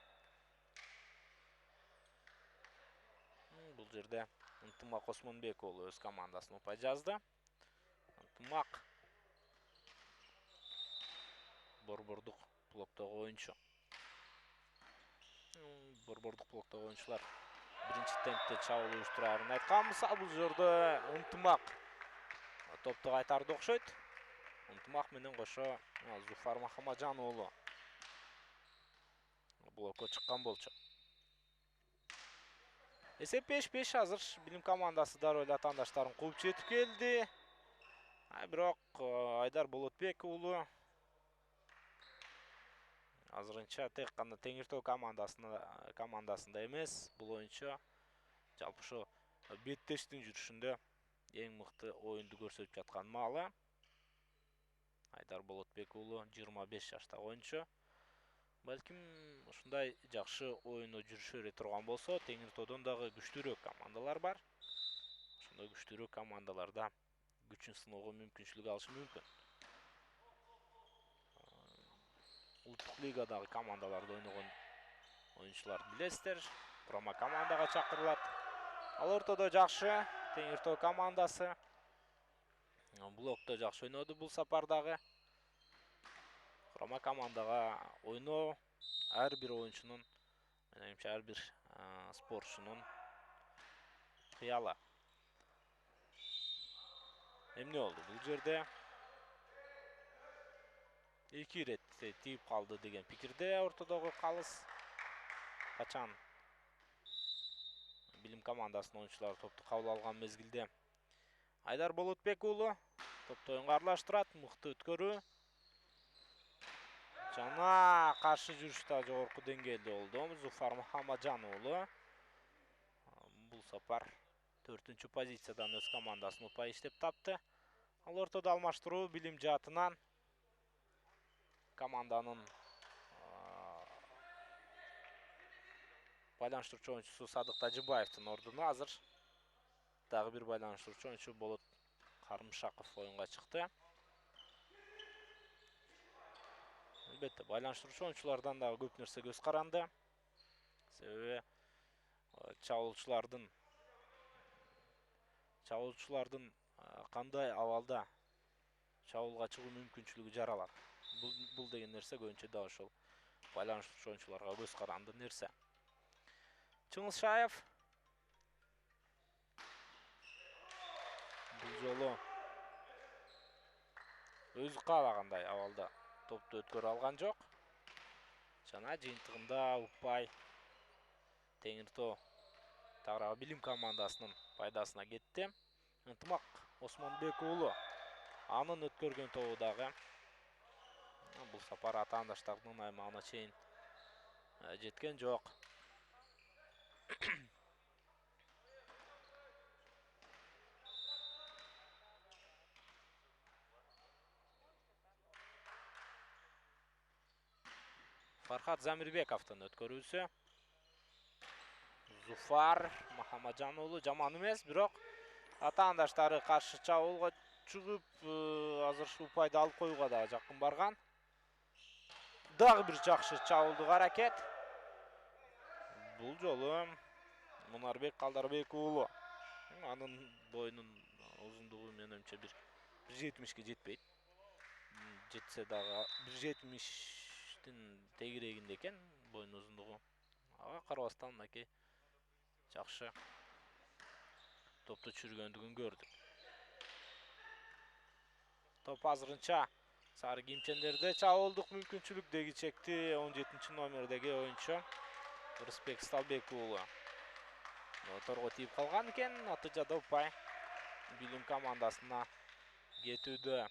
Бул жерде Ынтымак Осмонбек уулу өз командасына упай жазды. Ынтымак борбордук блоктогу оюнчу. Борбордук блоктогу оюнчулар биринчи темпте чабуул уюштурарын айтканбыз. Бул жерде Ынтымак топту кайтарды окшойт. Ынтымак менен кошо Зуфар Махамаджан уулу блокко чыккан болчу. Эсеп 5-5 азыр билим командасы дароо эле атаандаштарын кууп жетип келди. Бирок Айдар Болотбек уулу азырынча тек гана Теңиртоо командасында эмес, бул оюнчу жалпы ушу беттештин жүрүшүндө эң мыкты оюнду көрсөтүп жаткан маалы. Айдар Болотбек уулу 25 жаштагы оюнчу. Балким ушундай жакшы оюну жүрүшө бере турган болсо, Теңиртоодон дагы күчтүүрөөк командалар бар. Ошондой күчтүүрөөк командаларда күчүн сыноого мүмкүнчүлүк алышы мүмкүн. Улуттук лигадагы командаларда ойногон оюнчулар билесиздер, промо командага чакырылат. Ал ортодо жакшы Теңиртоо командасы. Блокто жакшы ойноду бул сапардагы. Промо командага ойноо ар бир оюнчунун, менимче ар бир спортчунун кыялы. Эмне болду бул жерде? 2 ирет тийип калды деген пикирде ортодогу калыс. Качан билим командасынын оюнчулары топту кабыл алган мезгилде Айдар Болотбек уулу топту оюнга аралаштырат. Мыкты өткөрүү. Жана каршы жүрүштө жогорку деңгээлде болду. Зуфар Махамаджан уулу бул сапар 4-чү позициядан өз командасын упай иштеп тапты. Ал ортодо алмаштыруу билим жаатынан команданын байланыштыруучу оюнчусу Садык Тажыбаевдин ордуна азыр дагы бир байланыштыруучу оюнчу Болот Карымшаков оюнга чыкты. Албетте, байланыштыруучу оюнчулардан дагы көп нерсе көз каранды. Себеби чабуулчулардын кандай абалда чабуулга чыгуу мүмкүнчүлүгү жаралат. Бул деген нерсе көбүнчө да ошол байланыштыруучу оюнчуларга көз каранды нерсе. Чыңызшаев бул жолу өзү каалагандай абалда топту өткөрө алган жок. Жана жыйынтыгында упай Теңиртоо тарабы билим командасынын пайдасына кетти. Ынтымак Осмонбек уулу анын өткөргөн тобу дагы бул сапар атаандаштардын аймагына чейин жеткен жок. Farhat Замирбековдун өткөрүүсү. Зуфар Махамаджан уулу жаман эмес, бирок атаандаштары каршы чабуулга чыгып, азыр упайды алып коюуга да жакын барган. Дагы бир жакшы чабуулдук аракет. Бул жолу Мунарбек Калдарбек уулу. Анын боюнун узундугу менимче 1.70ге жетпейт. Жетсе дагы 1.70-тин тегерегинде экен боюнун узундугу. Ага карабастан мынакей жакшы топту чүргөндүгүн көрдүк. Топ азырынча сары кийимчендерде чабуулдук мүмкүнчүлүк деги чекти 17-номердеги оюнчу Рысбек Сталбек уулу. Торго тийип калган экен, натыйжада упай Билим командасына кетүүдө.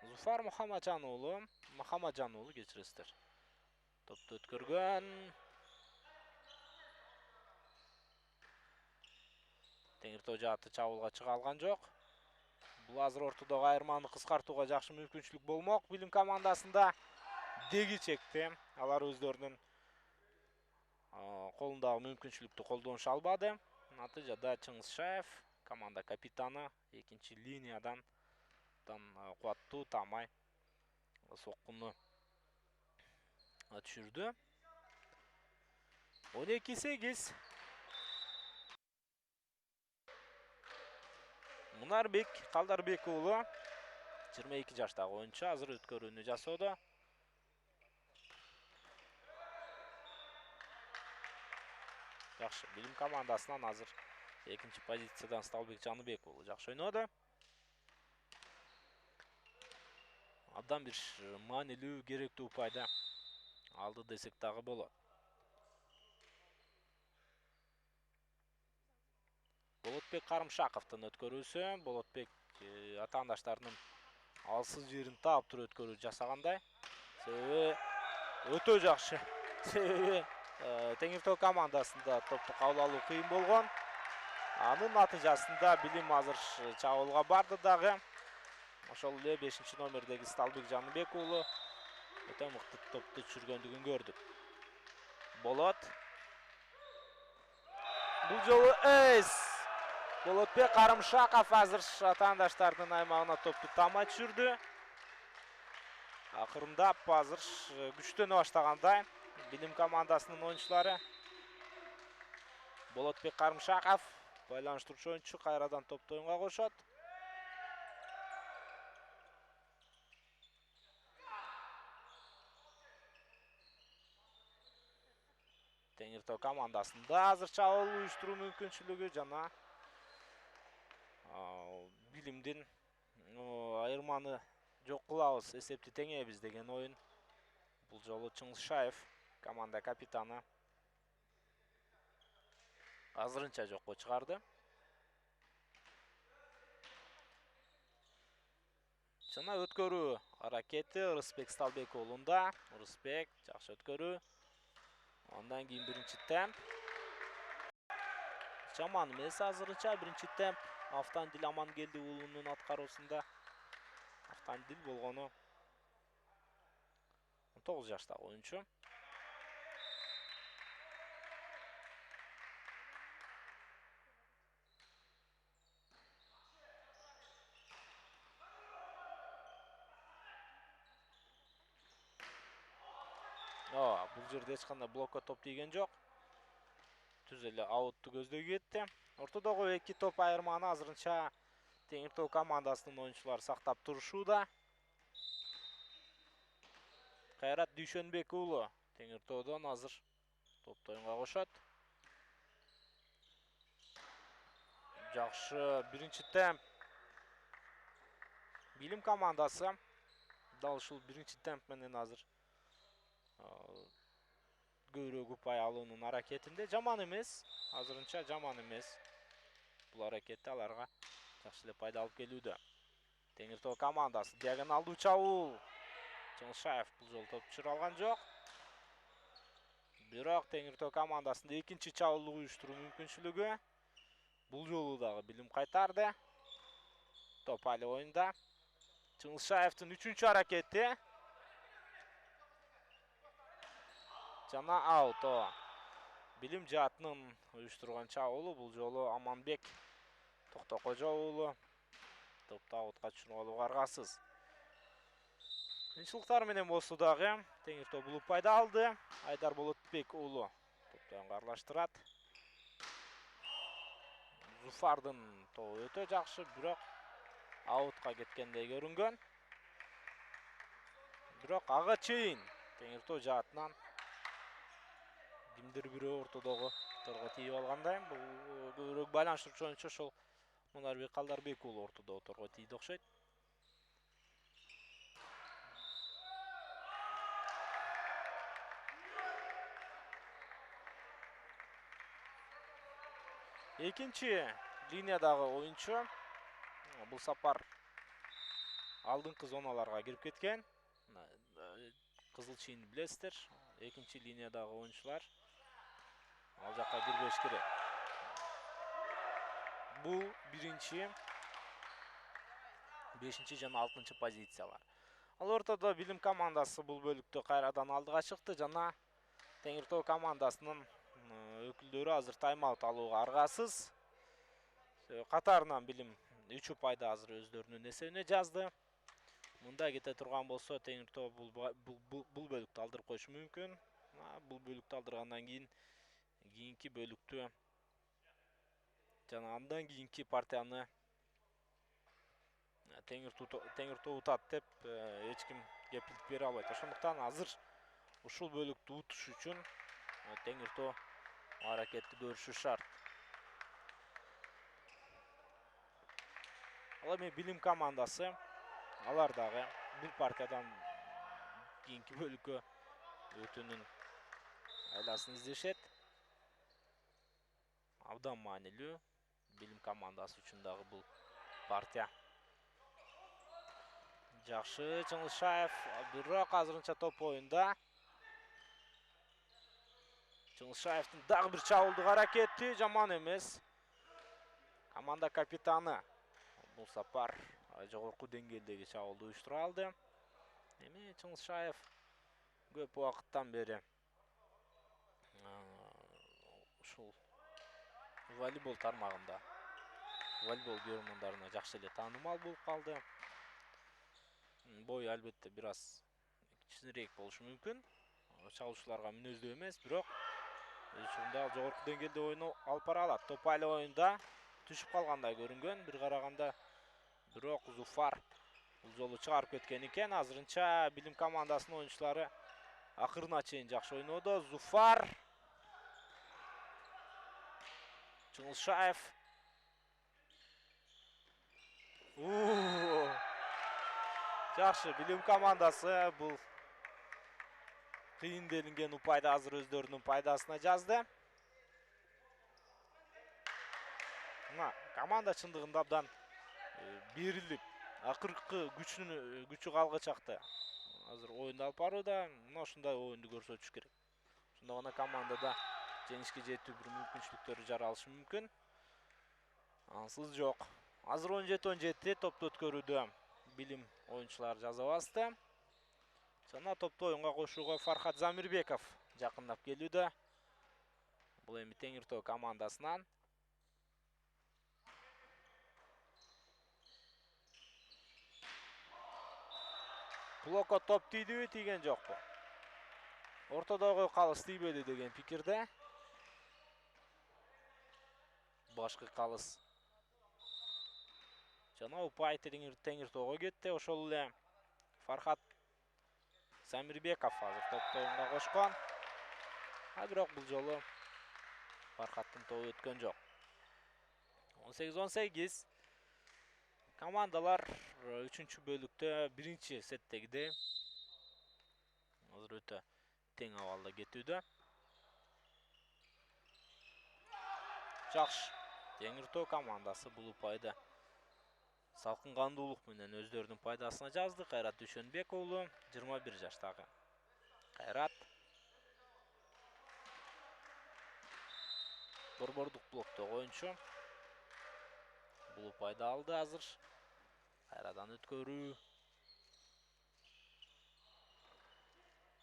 Зуфар Махамаджан уулу кечиресиздер. Топту өткөргөн. Теңиртоо жааты чабуулга чыга алган жок. Бул азыр ортодогу айырманы кыскартууга жакшы мүмкүнчүлүк болмок. Билим командасында деги чекти алар өздөрүнүн колундагы мүмкүнчүлүктү колдонуша албады. Натыйжада Чыңгызшаев команда капитаны экинчи линиядан кубаттуу Тамай соккуну түшүрдү. 12-8. Мунарбек Калдарбек уулу 22 жаштагы оюнчу азыр өткөрүүнү жасоодо. Жакшы, Билим командасынан азыр экинчи позициядан Сталбек Жаныбек уулу жакшы ойноду. Абдан бир маанилүү, керектүү упайда алды десек дагы болот. Болотбек Карымшаковдун өткөрүүсү. Болотбек атаандаштарынын алсыз жерин таап туруп өткөрүү жасагандай. Себеби өтө жакшы. Себеби Теңиртоо командасында топту кабыл алуу кыйын болгон. Анын натыйжасында Билим азыр чабуулга барды дагы. Ошол эле 5-номердеги Сталбек Жаныбек уулу өтө мыкты топту чүргөндүгүн көрдүк. Болот. Бул жолу Болотбек Карымшаков азыр атаандаштардын аймагына топту тамай түшүрдү. Акырындап азыр күчтөнө баштагандай Билим командасынын оюнчулары. Болотбек Карымшаков байланыштыруучу оюнчу кайрадан топту оюнга кошот. Теңиртоо командасында азыр чабуул уюштуруу мүмкүнчүлүгү жана Билимдин айырманы жок кылабыз, эсепти теңейбиз деген оюн. Бул жолу Чыңгызшаев команда капитаны азырынча жокко чыгарды. Жана өткөрүү аракети Рысбек Сталбек уулунда. Рысбек жакшы өткөрүү. Андан кийин биринчи темп. Жаман эмес азырынча биринчи темп. Автандил Амангелди уулунун аткаруусунда. Автандил болгону 19 жаштагы оюнчу. Бул жерде эч кандай блокко топ тийген жок. Түз эле аутту көздөй кетти. Ортодогу эки топ айырманы азырынча Теңиртоо командасынын оюнчулары сактап турушууда. Кайрат Дүйшөнбек уулу Теңиртоодон азыр топту оюнга кошот. Жакшы биринчи темп. Билим командасы дал ушул биринчи темп менен азыр көбүрөөк упай алуунун аракетинде. Жаман эмес, азырынча жаман эмес. Бул аракетти аларга жакшы эле пайда алып келүүдө. Теңиртоо командасы диагоналдуу чабуул. Чыңгызшаев бул жолу топ түшүрө алган жок. Бирок Теңиртоо командасында экинчи чабуулду уюштуруу мүмкүнчүлүгү. Бул жолу дагы Билим кайтарды. Топ али оюнда. Чыңгызшаевдин үчүнчү аракети. жана аут. Билим жаатынын уюштурган чабуулу бул жолу Аманбек Токтокожо уулу топто аутка түшүрүп аргасыз. Кыйынчылыктар менен болсо дагы Теңиртоо бул упайды алды. Айдар Болотбек уулу топто ыңгайлаштырат. Зуфардын тобу өтө жакшы, бирок аутка кеткендей көрүнгөн. Бирок ага чейин Теңиртоо жаатынан кимдир бирөө ортодогу торго тийип алгандай. Бул көбүрөөк байланыштырчу оюнчу ошол Мунарбек Калдарбек уулу ортодогу торго тийди окшойт. Экинчи линиядагы оюнчу бул сапар алдыңкы зоналарга кирип кеткен. Кызыл чийинди билесиздер. Экинчи линиядагы оюнчулар ал жакка кирбеш керек. Бул биринчи, 5-чи жана 6-чы позициялар. Ал ортодо Билим командасы бул бөлүктө кайрадан алдыга чыкты жана Теңиртоо командасынын өкүлдөрү азыр тайм-аут алууга аргасыз. Катарынан Билим 3 упайды азыр өздөрүнүн эсебине жазды. Мында кете турган болсо Теңиртоо бул бөлүктү алдырып коюшу мүмкүн. Бул бөлүктү алдыргандан кийинки бөлүктү жана андан кийинки партияны Теңиртоо утат деп эч ким кепилдик бере албайт. Ошондуктан азыр ушул бөлүктү утуш үчүн Теңиртоо аракетти көрүшү шарт. Ал эми Билим командасы алар дагы бул партиядан кийинки бөлүккө өтүүнүн айласын издешет. Абдан маанилүү Билим командасы үчүн дагы бул партия. Жакшы Чыңылышаев, бирок азырынча топ оюнда. Чыңылышаевдин дагы бир чабуулдук аракети жаман эмес. Команда капитаны бул сапар жогорку деңгээлдеги чабуулду уюштура алды. Эми Чыңылышаев көп убакыттан бери ушул волейбол тармагында волейбол көрөрмандарына жакшы эле таанымал болуп калды. Бою албетте бир аз кичинерээк болушу мүмкүн. Чабуучуларга мүнөздүү эмес, бирок ал жогорку деңгээлде ойун алып бара алат. Топ айыл оюнда түшүп калгандай көрүнгөн, бир караганда. Бирок Зуфар бул жолу чыгарып кеткен экен. Азырынча Билим командасынын оюнчулары акырына чейин жакшы ойнодо. Зуфар, Чыңылышаев. Жакшы, Билим командасы бул кыйын делинген упайды азыр өздөрүнүн пайдасына жазды. Команда чындыгында абдан берилип, акыркы күчү калгычакты азыр оюнду алып барууда. Ушундай оюнду көрсөтүш керек. Ошондо гана командада жеңишке жетүү бир мүмкүнчүлүктөрү жаралышы мүмкүн. Ансыз жок. Азыр 17-17 топту өткөрүүдө Билим оюнчулары жаза басты. Жана топту оюнга кошууга Фархат Замирбеков жакындап келүүдө. Бул эми Теңиртоо командасынан. Блокко топ тийдиби, тийген жокпу? Ортодогу калыс тийбеди деген пикирде. Башкы калыс. Жана упай Теңиртоого кетти. Ошол эле Фархат Замирбеков азыр топту оюнга кошкон. Бирок бул жолу Фархаттын тобу өткөн жок. 18-18. Командалар 3-чү бөлүктө биринчи сеттегидей азыр өтө тең абалда кетүүдө. Жакшы. Теңиртоо командасы бул упайды салкын кандуулук менен өздөрүнүн пайдасына жазды. Кайрат Дүйшөнбек уулу, 21 жаштагы Кайрат. Борбордук блоктогу оюнчу. Бул упайды алды азыр. Кайрадан өткөрүү.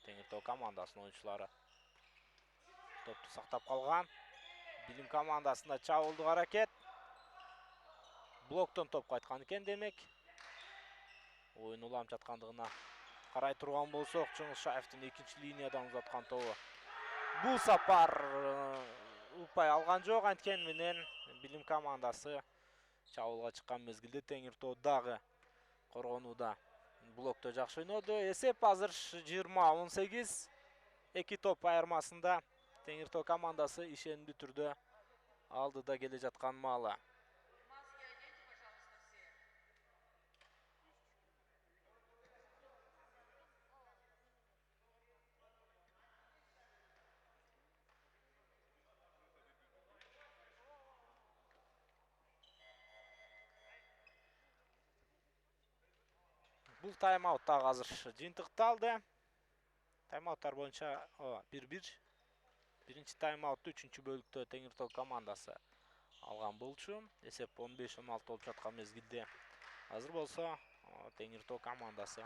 Теңиртоо командасынын оюнчулары Топту сактап калган. Билим командасында чабуулдук аракет. Блоктон топ кайткан экен демек. Oyun улам жаткандыгына карай турган болсок, Чыңгызшаевдин экинчи линиядан узаткан тобу бул сапар упай алган жок. Анткени менен Билим командасы чабуулга чыккан мезгилде Теңиртоо дагы коргонууда блокто жакшы ойноду. Эсеп азыр 20-18. Эки топ айырмасында Теңиртоо командасы ишенимдүү түрдө алдыда келе жаткан маалы. Бул тайм-аут дагы азыр жыйынтыкталды. Тайм-ауттар боюнча 1-1. Биринчи тайм-аутты 3-чү бөлүктө Теңиртоо командасы алган болчу. Эсеп 15-16 болуп жаткан мезгилде. Азыр болсо Теңиртоо командасы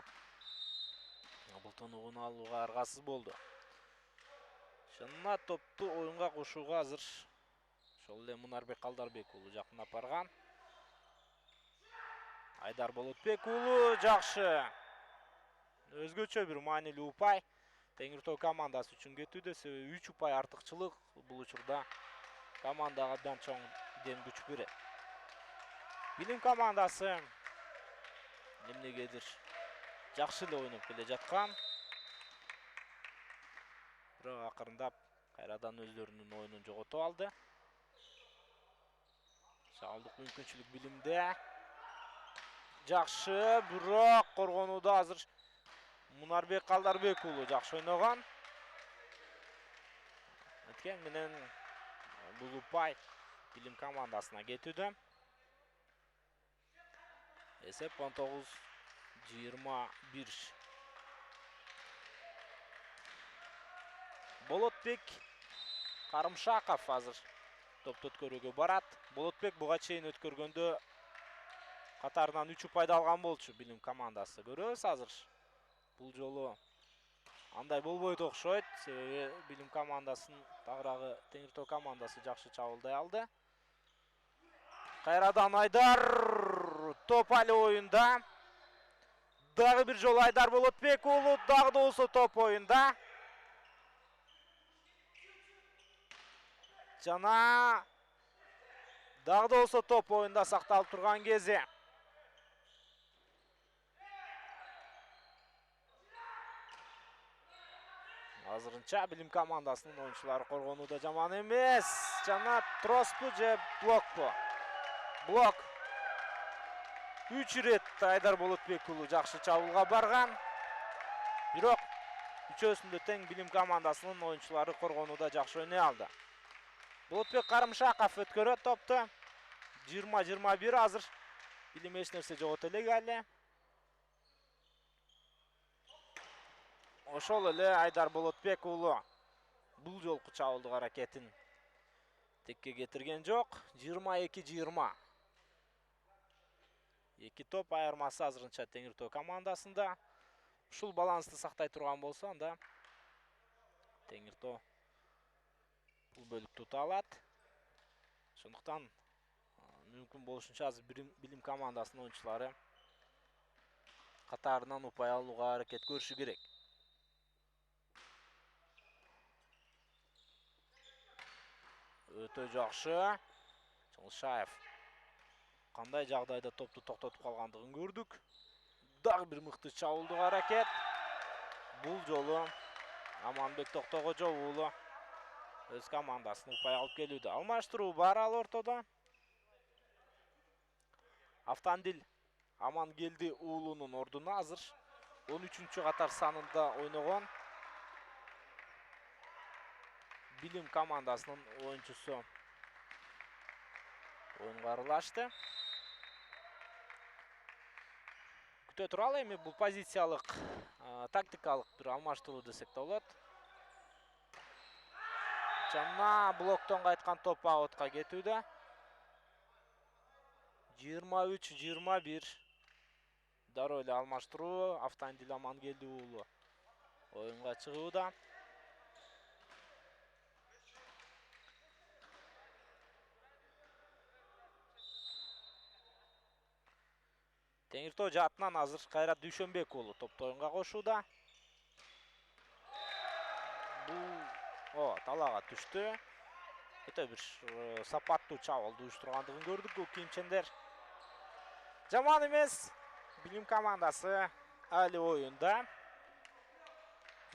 бул тонугун алууга аргасыз болду. Шынына топту оюнга кошууга азыр ошол эле Мунарбек Калдарбек уулу жакындап барган. Айдар Болотбек уулу жакшы. Өзгөчө бир маанилүү упай Теңиртоо командасы үчүн кетүүдө, себеби 3 упай артыкчылык бул учурда командага абдан чоң дем күч берет. Билим командасы эмнегедир жакшы эле ойноп келе жаткан. Бирок акырындап кайрадан өздөрүнүн оюнун жоготуп алды. Чабуулдук мүмкүнчүлүк Билимде. Жакшы, бирок коргонууда азыр Мунарбек Калдарбек уулу жакшы ойногон. Анткени менен бул упай Билим командасына кетүүдө. Эсеп 19-21. Болотбек Карымшаков азыр топту өткөрүүгө барат. Болотбек буга чейин өткөргөндө катарынан 3 упайды алган болчу Билим командасы. Көрөбүз азыр. Бул жолу андай болбойт окшойт. Себеби Билим командасын тагыраагы Теңиртоо командасы жакшы чабуулдай алды. Кайрадан Айдар топ али оюнда. Дагы бир жолу Айдар Болотбек уулу дагы да болсо топ оюнда. Жана дагы да болсо топ оюнда сакталып турган кези. Азырынча Билим командасынын оюнчулары коргонууда жаман эмес. Жана троспу же блокпу? Блок. 3 ирет Айдар Болотбек уулу жакшы чабуулга барган. Бирок үчөөсүндө тең Билим командасынын оюнчулары коргонууда жакшы ойной алды. Болотбек Карымшаков өткөрөт топту. 20-21 азыр Билим эч нерсе жогото элек. Ошол эле Айдар Болотбек уулу бул жолку чабуулдук аракетин текке кетирген жок. 22-20. Эки топ айырмасы азырынча Теңиртоо командасында. Ушул балансты сактай турган болсо, анда Теңиртоо бул бөлүктү ута алат. Ошондуктан мүмкүн болушунча азыр Билим командасынын оюнчулары катарынан упай алууга аракет көрүшү керек. Өтө жакшы. Чыңгызшаев кандай жагдайда топту токтотуп калгандыгын көрдүк. Дагы бир мыкты чабуулдук аракет. Бул жолу Аманбек Токтогожо уулу өз командасын упай алып келүүдө. Алмаштыруу бар ал ортодо. Автандил Амангелди уулунун ордуна азыр 13-чү катар санында ойногон Билим командасынын оюнчусу оюнга аралашты. Күтө туралы эми бул позициялык, тактикалык бир алмаштыруу десек да болот. Жана блоктон кайткан топ аутка кетүүдө. 23-21. Дароо эле алмаштыруу. Автандил Амангелди уулу оюнга чыгууда. Теңир Тоо жаатынан азыр Кайрат Дүйшөнбек уулу топто оюнга кошууда. Бул талаага түштү. Өтө бир сапаттуу чабуулду уюштургандыгын көрдүк бул кийимчендер. Жаман эмес. Билим командасы али оюнда.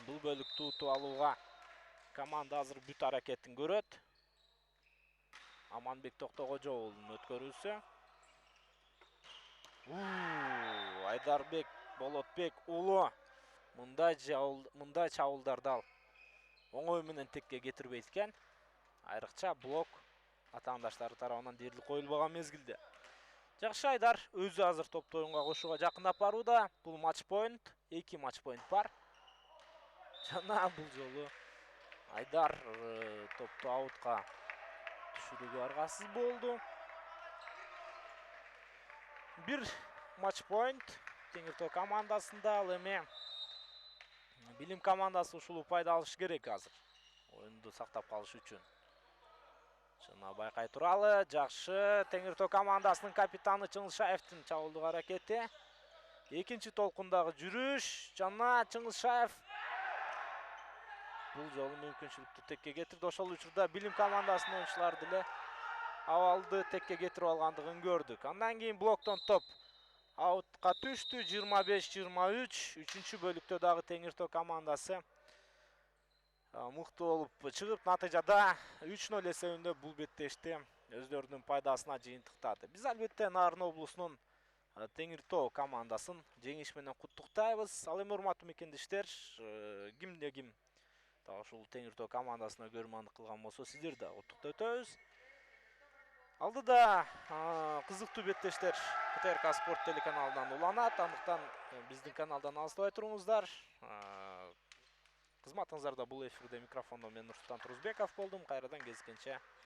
Бул бөлүктү утуп алууга команда азыр бүт аракетин көрөт. Аманбек Токтогожо уулунун өткөрүүсү. Айдарбек Болотбек уулу мындай чабуулдарды ал оңой менен текке кетирбейт экен. Айрыкча блок атаандаштары тарабынан дээрлик коюлбаган мезгилде. Жакшы, Айдар өзү азыр топто оюнга кошууга жакындап барууда. Бул матч поинт, 2 матч поинт бар. Жана бул жолу Айдар топто аутка түшүрүүгө аргасыз болду. 1 матч поинт Теңир Тоо командасында. Ал эми Билим командасы ушул упайды алыш керек азыр. Оюнду сактап калыш үчүн. Жана байкай туралы. Жакшы, Теңир Тоо командасынын капитаны Чыңылшаевдин чабуулдук аракети. Экинчи толкундагы жүрүш жана Чыңылшаев бул жолу мүмкүнчүлүктү текке кетирди. Ошол учурда Билим командасынын оюнчулары деле абалды текке кетирип алгандыгын көрдүк. Андан кийин блоктон топ аутка түштү. 25-23. Үчүнчү бөлүктө дагы Теңир Тоо командасы мыкты болуп чыгып, натыйжада 3-0 эсебинде бул беттешти өздөрүнүн пайдасына жыйынтыктады. Биз албетте Нарын облусунун Теңир Тоо командасын жеңиш менен куттуктайбыз. Ал эми урматтуу мекендештер, кимде ким дагы ушул Теңир Тоо командасына көрмандык кылган болсо, сиздерди да куттуктап өтөбүз. Алдыда кызыктуу беттештер КТРК Спорт телеканалынан уланат. Андыктан биздин каналдан алыстабай туруңуздар. Кызматыңыздарда бул эфирде микрофондо мен Нурсултан Турузбеков болдум. Кайрадан кезишкенче